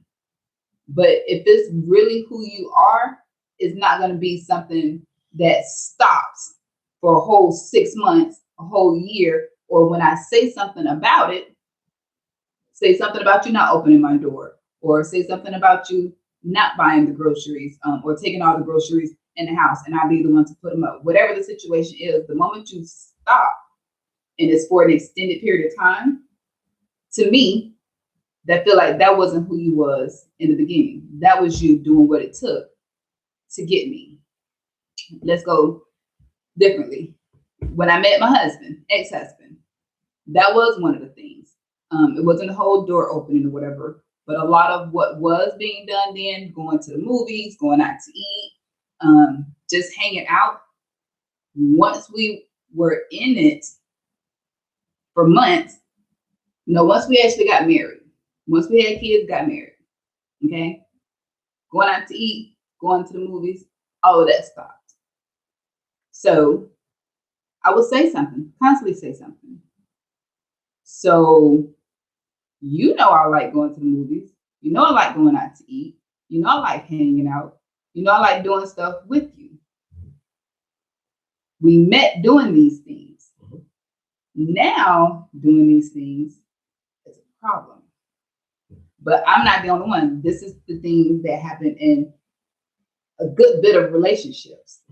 But if it's really who you are, it's not going to be something that stops for a whole 6 months, a whole year, or when I say something about it, say something about you not opening my door, or say something about you not buying the groceries, or taking all the groceries in the house, and I'll be the one to put them up. Whatever the situation is, the moment you stop, and it's for an extended period of time, to me, that feel like that wasn't who you was in the beginning. That was you doing what it took to get me. Let's go differently. When I met my husband, ex-husband, that was one of the things. It wasn't a whole door opening or whatever, but a lot of what was being done then, going to the movies, going out to eat, just hanging out. Once we were in it for months, once we actually got married, once we had kids, got married, okay? Going out to eat, going to the movies, all of that stopped. So I would say something, constantly say something. So, I like going to the movies. I like going out to eat. I like hanging out. I like doing stuff with you. We met doing these things. Now, doing these things is a problem. But I'm not the only one. This is the thing that happened in a good bit of relationships.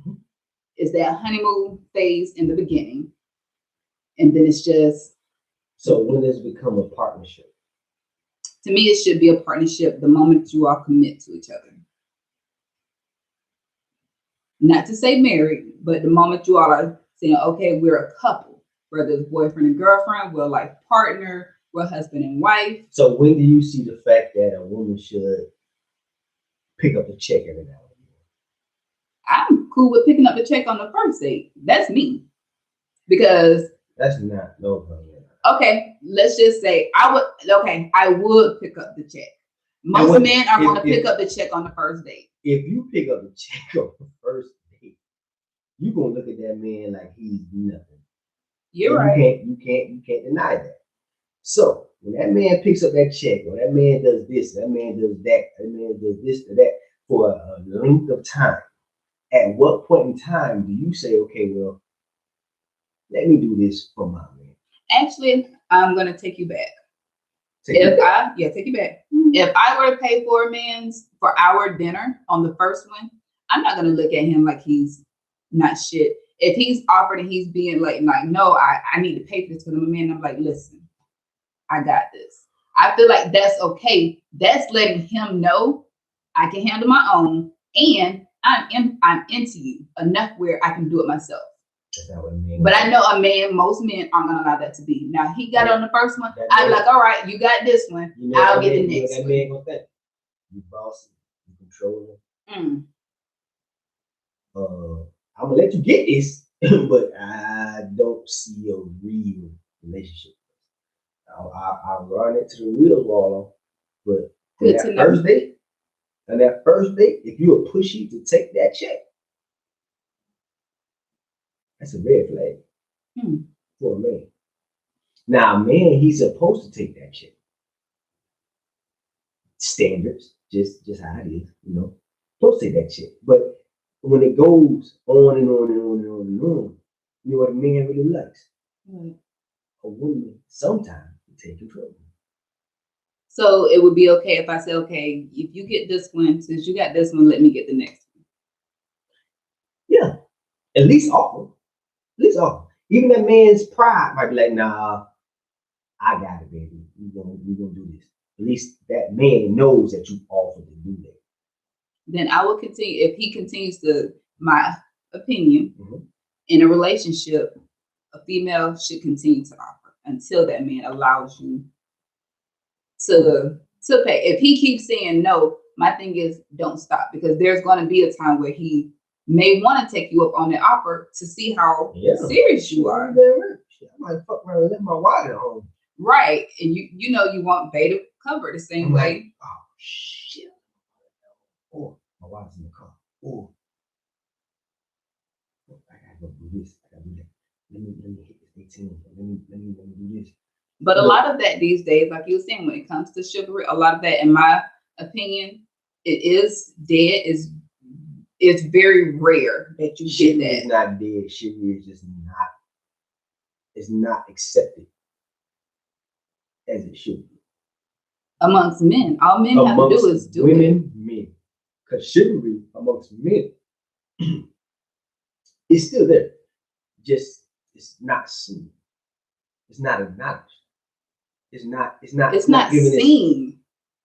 Is that honeymoon phase in the beginning. And then it's just. So when does it become a partnership? To me, it should be a partnership the moment you all commit to each other. Not to say married, but the moment you all are saying, okay, we're a couple, whether it's boyfriend and girlfriend, we're life partner, we're husband and wife. So when do you see the fact that a woman should pick up the check every now and then? I'm cool with picking up the check on the first date. That's me. Because That's not no problem. okay, let's just say I would pick up the check. Most what- men are if- going to pick if- up the check on the first date. If you pick up the check on the first date, you gonna look at that man like he's nothing. You're And right. You can't deny that. So when that man picks up that check, or that man does this, that man does that, that man does this or that for a length of time, at what point in time do you say, okay, well, let me do this for my man? Actually, I'm going to take you back. Take it back. Take you back. If I were to pay for a man's for our dinner on the first one, I'm not gonna look at him like he's not shit. If he's offered and he's being like no, I need to pay for this for the man, I'm like, listen, I got this. I feel like that's okay. That's letting him know I can handle my own, and I'm into you enough where I can do it myself. That's not what a man. But I know most men aren't gonna allow that to be. Now he got it on the first one. That I'm man- like, all right, you got this one. You know I'll that get man- the you know next that one. man gonna think you bossy, you controlling. I'm gonna let you get this, but I don't see a real relationship. I'll run it to the wheels fall off. But Good on to that know. first date, if you are pushy to take that check, that's a red flag for a man. Now, a man, he's supposed to take that check. Standards, just how it is, supposed to take that check. But when it goes on and on and on and on and on, you know what a man really likes? A woman sometimes to take control. So it would be okay if I say, okay, if you get this one, since you got this one, let me get the next one. Yeah, at least offer. Even that man's pride might be like, nah, I got it, baby. We gonna do this. At least that man knows that you offered to do that. Then I will continue. If he continues to, my opinion, in a relationship, a female should continue to offer until that man allows you to pay. If he keeps saying no, my thing is don't stop, because there's going to be a time where he may want to take you up on the offer to see how serious you are. I might fuck around and let my wallet at home. Right. And you know you want Bay to cover the same way. Like, oh shit. Or my wallet's in the car. Or I gotta go do this. I gotta do that. Let me hit this 18. Let me do this. But a lot of that these days, like you were saying, when it comes to chivalry, a lot of that, in my opinion, it is dead. It's very rare that you get that. It's not dead. Chivalry is just not. It's not accepted as it should be amongst men. All men have to do is do women, men. Because chivalry amongst men is still there. Just it's not seen. It's not acknowledged. It's not seen.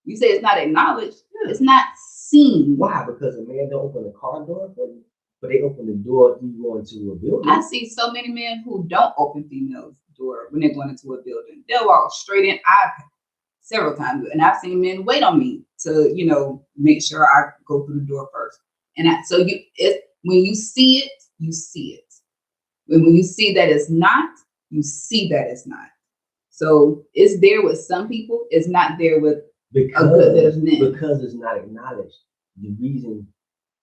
You say it's not acknowledged. Yeah. It's not seen. Why? Because a man don't open the car door for you, but they open the door you go into a building. I see so many men who don't open females' door when they're going into a building. They'll walk straight in. I've several times, and I've seen men wait on me to make sure I go through the door first. And when you see it, you see it. When you see that it's not, you see that it's not. So it's there with some people. It's not there with a good bit of men. Because it's not acknowledged. The reason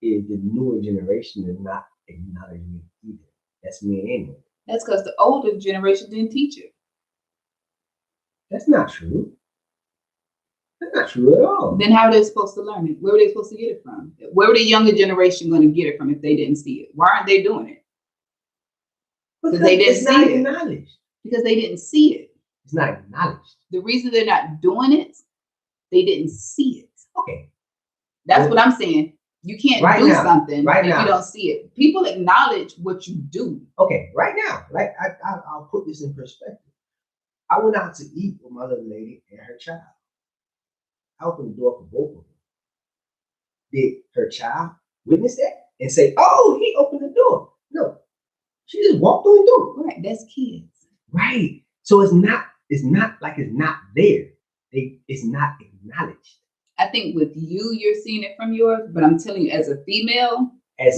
is the newer generation is not acknowledging it either. That's men anyway. That's because the older generation didn't teach it. That's not true. That's not true at all. Then how are they supposed to learn it? Where were they supposed to get it from? Where were the younger generation going to get it from if they didn't see it? Why aren't they doing it? Because they didn't see it. Acknowledged. Because they didn't see it. It's not acknowledged. The reason they're not doing it, they didn't see it. Okay. That's what I'm saying. You can't do something if you don't see it. People acknowledge what you do. Okay, right now, like I'll put this in perspective. I went out to eat with my little lady and her child. I opened the door for both of them. Did her child witness that and say, "Oh, he opened the door"? No, she just walked through the door. Right, that's kids. Right. So it's not like it's not there. It's not acknowledged. I think with you're seeing it from yours, but I'm telling you, as a female,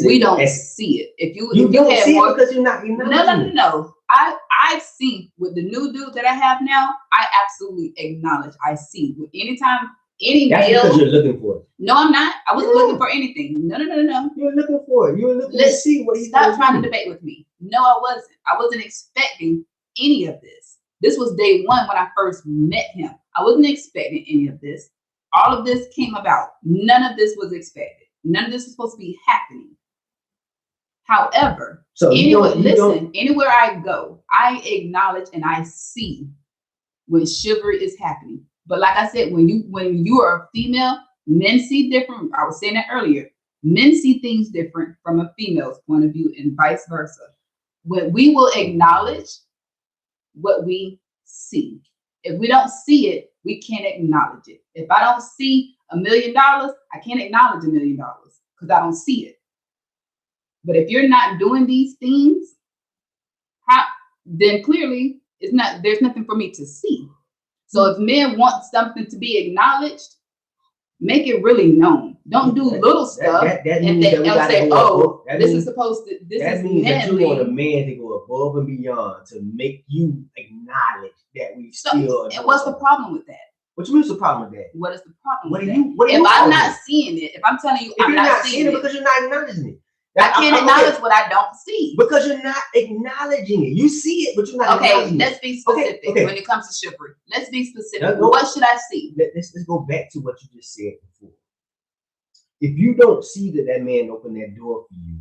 We don't see it. If you don't had see more, it because you're not. No. I've seen with the new dude that I have now. I absolutely acknowledge. I see with anytime any That's male. because you're looking for it. No, I'm not. I wasn't looking for anything. No. You're looking for it. You're looking to see what he's. Stop trying to debate with me. No, I wasn't. I wasn't expecting any of this. This was day one when I first met him. I wasn't expecting any of this. All of this came about. None of this was expected. None of this was supposed to be happening. However, so anywhere I go, I acknowledge and I see when chivalry is happening. But like I said, when you are a female, men see different. I was saying that earlier. Men see things different from a female's point of view and vice versa. When we will acknowledge what we see. If we don't see it, we can't acknowledge it. If I don't see $1 million, I can't acknowledge $1 million because I don't see it. But if you're not doing these things, then clearly there's nothing for me to see. So if men want something to be acknowledged, make it really known. Don't do little stuff and say, "Oh, this is supposed to." That means that you want a man to go above and beyond to make you acknowledge that we still. And what's the problem with that? What you mean? What's the problem with that? What is the problem? What if I'm not seeing it, if I'm telling you, I'm not seeing it because you're not acknowledging it. I can't acknowledge what I don't see because you're not acknowledging it. You see it, but you're not acknowledging it. Let's be specific when it comes to chivalry. Let's be specific. What should I see? Let's go back to what you just said before. If you don't see that man open that door for you,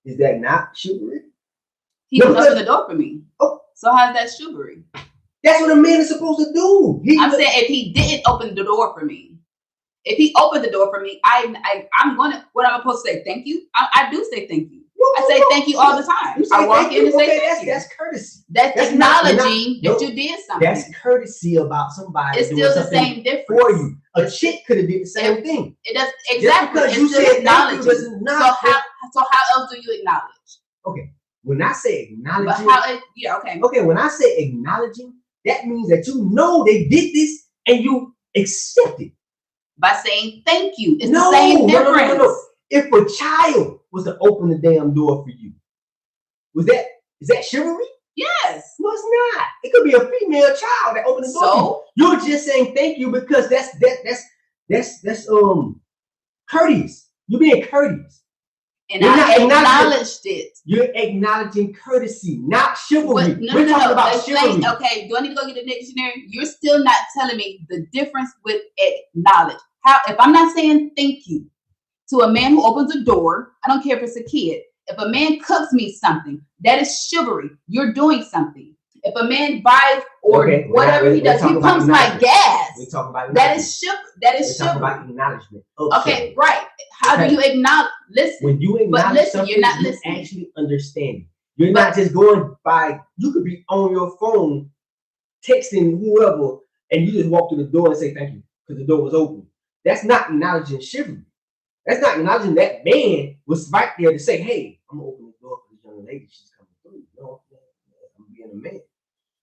is that not chivalry? He didn't open the door for me. Oh. So how's that chivalry? That's what a man is supposed to do. I'm saying if he didn't open the door for me. If he opened the door for me, I'm gonna. What I'm supposed to say? Thank you. I do say thank you. I say thank you all the time. I walk in and say thank you. That's courtesy. That's acknowledging that you did something. That's courtesy about somebody. It's still the same difference for you. A chick could have did the same thing. It does exactly. Just because you said acknowledging. So how else do you acknowledge? Okay. When I say acknowledging, okay. When I say acknowledging, that means that you know they did this and you accept it. By saying thank you. It's the same difference. No. If a child was to open the damn door for you, is that chivalry? Yes. No, it's not. It could be a female child that opened the door. So you're just saying thank you because that's courteous. You're being courteous. And I acknowledged it. You're acknowledging courtesy, not chivalry. We're talking about chivalry. Okay, do I need to go get a dictionary? You're still not telling me the difference with acknowledge. If I'm not saying thank you to a man who opens a door, I don't care if it's a kid. If a man cooks me something, that is chivalry. You're doing something. If a man buys or whatever he does, he pumps my gas. We're talking about that is chivalry. We're talking about acknowledgement. Okay, right. How do you acknowledge? Listen. When you acknowledge something, you're not listening. Actually understanding. You're not just going by. You could be on your phone, texting whoever, and you just walk through the door and say thank you because the door was open. That's not acknowledging chivalry. That's not acknowledging that man was right there to say, "Hey, I'm gonna open the door for this young lady. She's coming through." No, I'm being a man.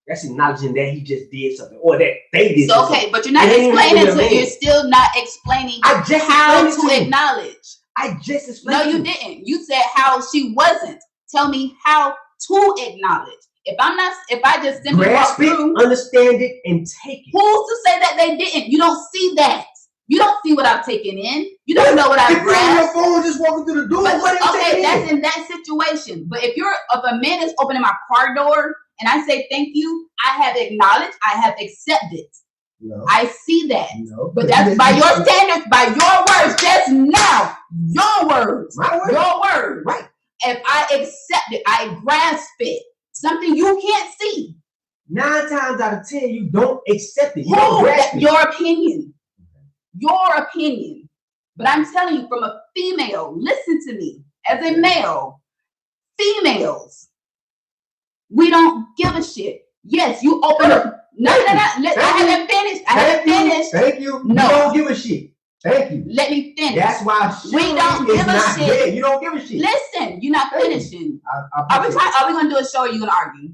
That's acknowledging that he just did something or that they did something. Okay, but you're not explaining to you're still not explaining how to acknowledge. I just explained. No, you didn't. You said how she wasn't. Tell me how to acknowledge. If I just simply grasp it, understand it, and take it. Who's to say that they didn't? You don't see that. You don't see what I've taken in. You don't know what I've grasped. Your phone just walking through the door. Okay, that's in that situation. But if a man is opening my car door and I say thank you, I have acknowledged, I have accepted. No. I see that. No. But that's by your standards, by your words, just now. Your words. My word. Your word. Right. If I accept it, I grasp it. Something you can't see. 9 times out of 10, you don't accept it. You don't grasp it. Your opinion. Your opinion. But I'm telling you, from a female, listen to me. As a male, females, we don't give a shit. Yes, you open up. No. I haven't finished. Thank you. No. You don't give a shit. Thank you. Let me finish. That's why we don't give a shit. Dead. You don't give a shit. Listen, you're not finishing. Are we gonna do a show or are you gonna argue?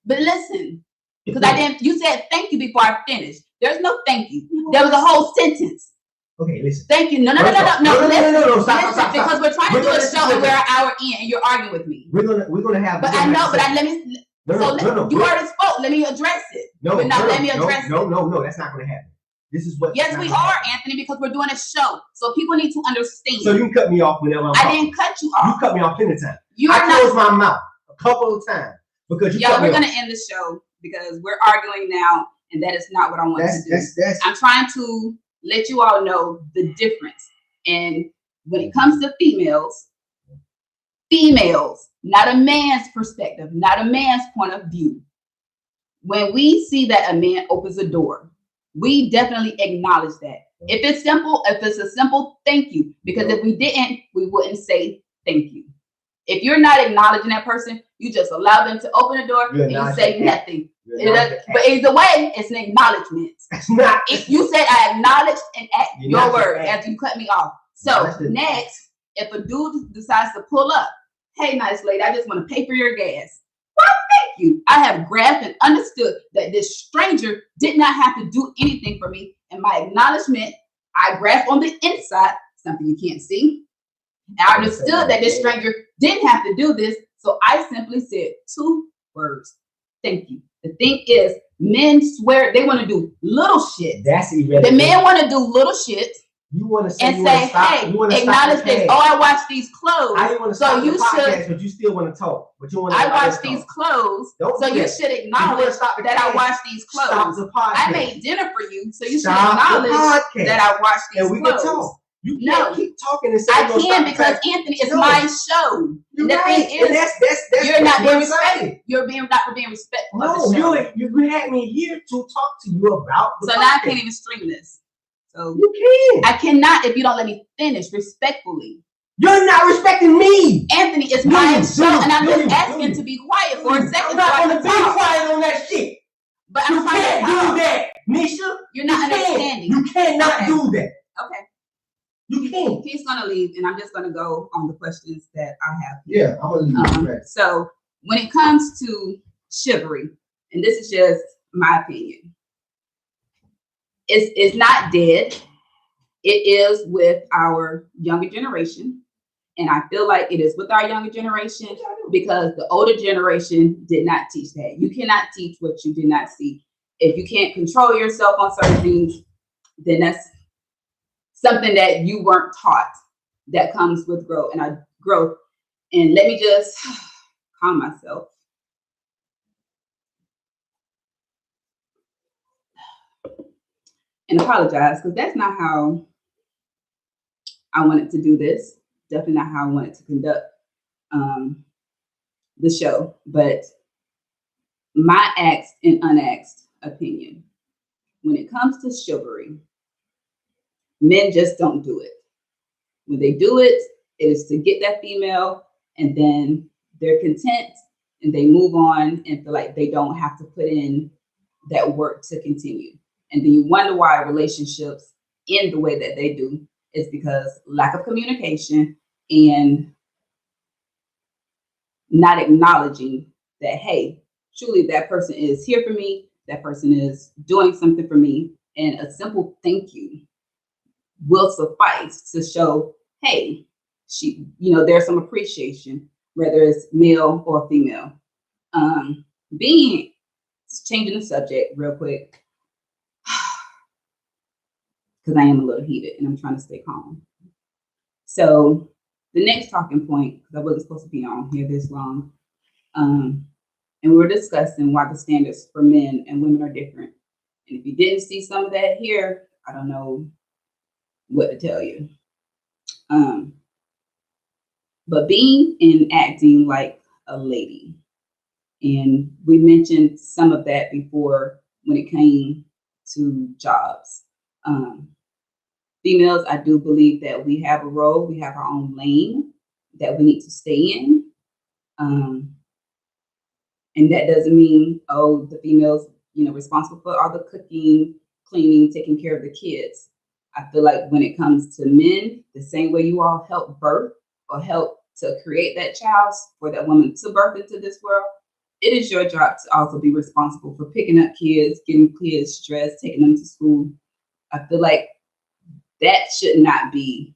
But listen, because you said thank you before I finished. There's no thank you. There was a whole sentence. Okay, listen. Thank you. No. Stop. Listen, because we're trying to do a show and we're an hour in, and you're arguing with me. We're gonna have. But I know. But let me. No. You already spoke. Let me address it. Let me address it. No. That's not gonna happen. This is what. Yes, we are, Anthony, because we're doing a show, so people need to understand. So you can cut me off whenever I'm talking. I didn't cut you off. You cut me off plenty of times. I closed my mouth a couple of times because you. We're gonna end the show because we're arguing now, and that is not what I want to do. I'm trying to let you all know the difference. And when it comes to females, not a man's perspective, not a man's point of view. When we see that a man opens a door, we definitely acknowledge that. If it's a simple thank you, because if we didn't, we wouldn't say thank you. If you're not acknowledging that person, you just allow them to open the door and you say nothing. But either way, it's an acknowledgement. It's not. If you said I acknowledged and act your word after you cut me off. So next, if a dude decides to pull up, hey, nice lady, I just want to pay for your gas. Well, thank you. I have grasped and understood that this stranger did not have to do anything for me. And my acknowledgement, I grasped on the inside, something you can't see. And I understood that this stranger didn't have to do this. So I simply said 2 words. Thank you. The thing is, men swear they want to do little shit. That's irrelevant. The men want to do little shit. You want to say and say, hey, acknowledge this. Oh, I watched these clothes. I didn't want to stop so you podcast, should. But you still want to talk. But you want to. I watched these clothes, so you should acknowledge that I watched these clothes. Stop the podcast. I made dinner for you, so you should acknowledge that I watched these clothes. And we can talk. You can't keep talking and saying I can because Anthony, it's my show. You're the thing is, that's you're not being respectful. You're not being respectful. No, you had me here to talk to you about. So now I can't even stream this. So you can. I cannot if you don't let me finish respectfully. You're not respecting me. Anthony, it's my show, and I'm just asking to be quiet for a second. I'm not going to be quiet on that shit. But you can't do that, Nisha. You're not understanding. You cannot do that. Okay. You can't. He's going to leave, and I'm just going to go on the questions that I have. Yeah, I'm going to leave. So when it comes to chivalry, and this is just my opinion, it's not dead. It is with our younger generation. And I feel like it is with our younger generation because the older generation did not teach that. You cannot teach what you did not see. If you can't control yourself on certain things, then that's something that you weren't taught that comes with growth. And let me just calm myself. And apologize because that's not how I wanted to do this. Definitely not how I wanted to conduct the show. But my asked and unasked opinion, when it comes to chivalry, men just don't do it. When they do it, it is to get that female and then they're content and they move on and feel like they don't have to put in that work to continue. And then you wonder why relationships end the way that they do is because lack of communication and not acknowledging that, hey, truly that person is here for me. That person is doing something for me. And a simple thank you will suffice to show, hey, there's some appreciation, whether it's male or female. Changing the subject real quick, because I am a little heated and I'm trying to stay calm. So the next talking point, because I wasn't supposed to be on here this long, and we're discussing why the standards for men and women are different. And if you didn't see some of that here, I don't know what to tell you. But being and acting like a lady, and we mentioned some of that before when it came to jobs. Females, I do believe that we have a role, we have our own lane that we need to stay in. And that doesn't mean, the females, responsible for all the cooking, cleaning, taking care of the kids. I feel like when it comes to men, the same way you all help birth or help to create that child for that woman to birth into this world, it is your job to also be responsible for picking up kids, getting kids dressed, taking them to school. I feel like that should not be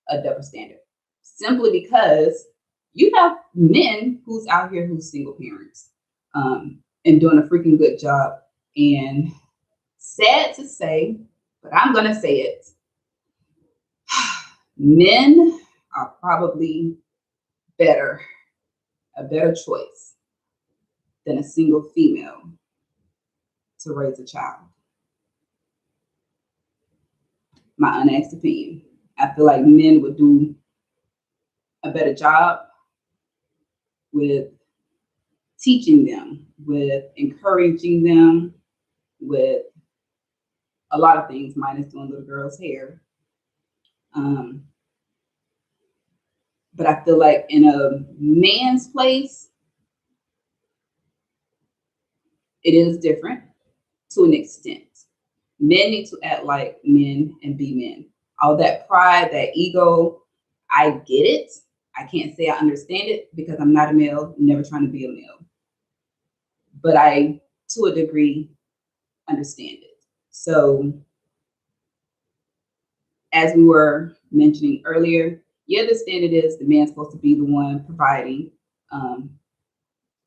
a double standard. Simply because you have men who's out here who's single parents, and doing a freaking good job. And sad to say, but I'm gonna say it, men are probably better, a better choice than a single female to raise a child. My unasked opinion. I feel like men would do a better job with teaching them, with encouraging them, with a lot of things, minus doing little girls' hair. But I feel like in a man's place, it is different to an extent. Men need to act like men and be men. All that pride, that ego, I get it. I can't say I understand it because I'm not a male, never trying to be a male. But I, to a degree, understand it. So, as we were mentioning earlier, yeah, the standard is the man's supposed to be the one providing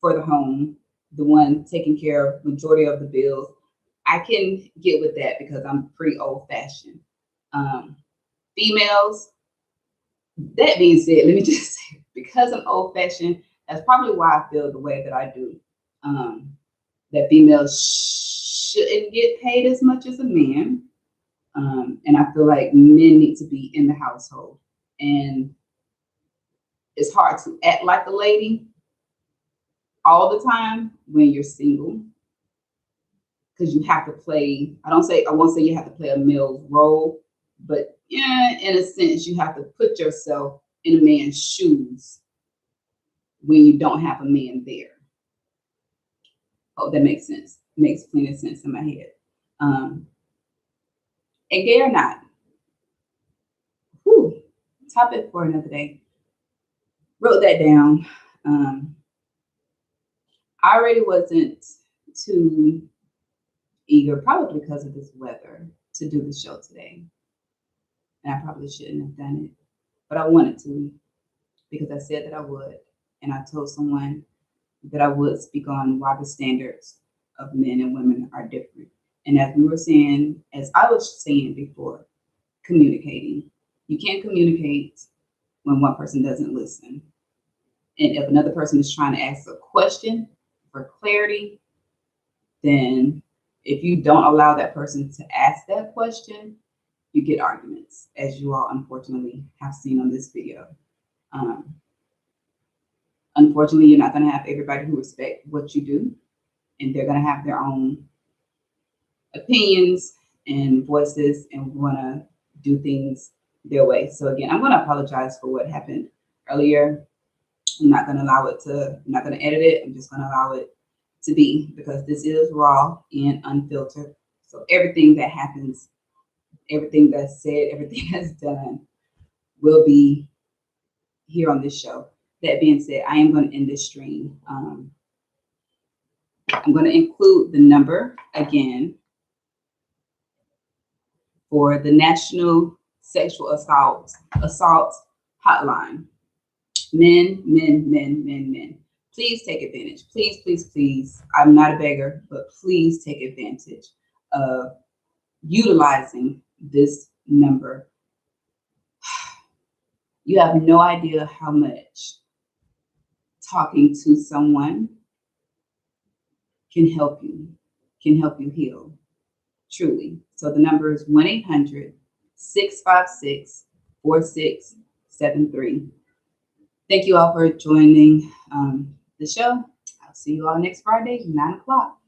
for the home, the one taking care of majority of the bills. I can get with that because I'm pretty old-fashioned. Females, that being said, let me just say, because I'm old-fashioned, that's probably why I feel the way that I do. That females shouldn't get paid as much as a man. And I feel like men need to be in the household. And it's hard to act like a lady all the time when you're single, because you have to play, I won't say you have to play a male role, but yeah, in a sense, you have to put yourself in a man's shoes when you don't have a man there. Oh, that makes sense. Makes plenty of sense in my head. And gay or not, whew, topic for another day. Wrote that down. I already wasn't too eager, probably because of this weather, to do the show today. And I probably shouldn't have done it, but I wanted to because I said that I would. And I told someone that I would speak on why the standards of men and women are different. And as I was saying before, communicating. You can't communicate when one person doesn't listen. And if another person is trying to ask a question for clarity, then if you don't allow that person to ask that question, you get arguments, as you all unfortunately have seen on this video. Unfortunately, you're not going to have everybody who respect what you do, and they're going to have their own opinions and voices and want to do things their way. So again, I'm going to apologize for what happened earlier. I'm not going to I'm not going to edit it. I'm just going to allow it to be, because this is raw and unfiltered. So everything that happens, everything that's said, everything that's done will be here on this show. That being said, I am going to end this stream. I'm going to include the number again for the National Sexual Assault Hotline. Men. Please take advantage. Please. I'm not a beggar, but please take advantage of utilizing this number. You have no idea how much talking to someone can help you heal, truly. So the number is 1-800-656-4673. Thank you all for joining the show. I'll see you all next Friday, 9 o'clock.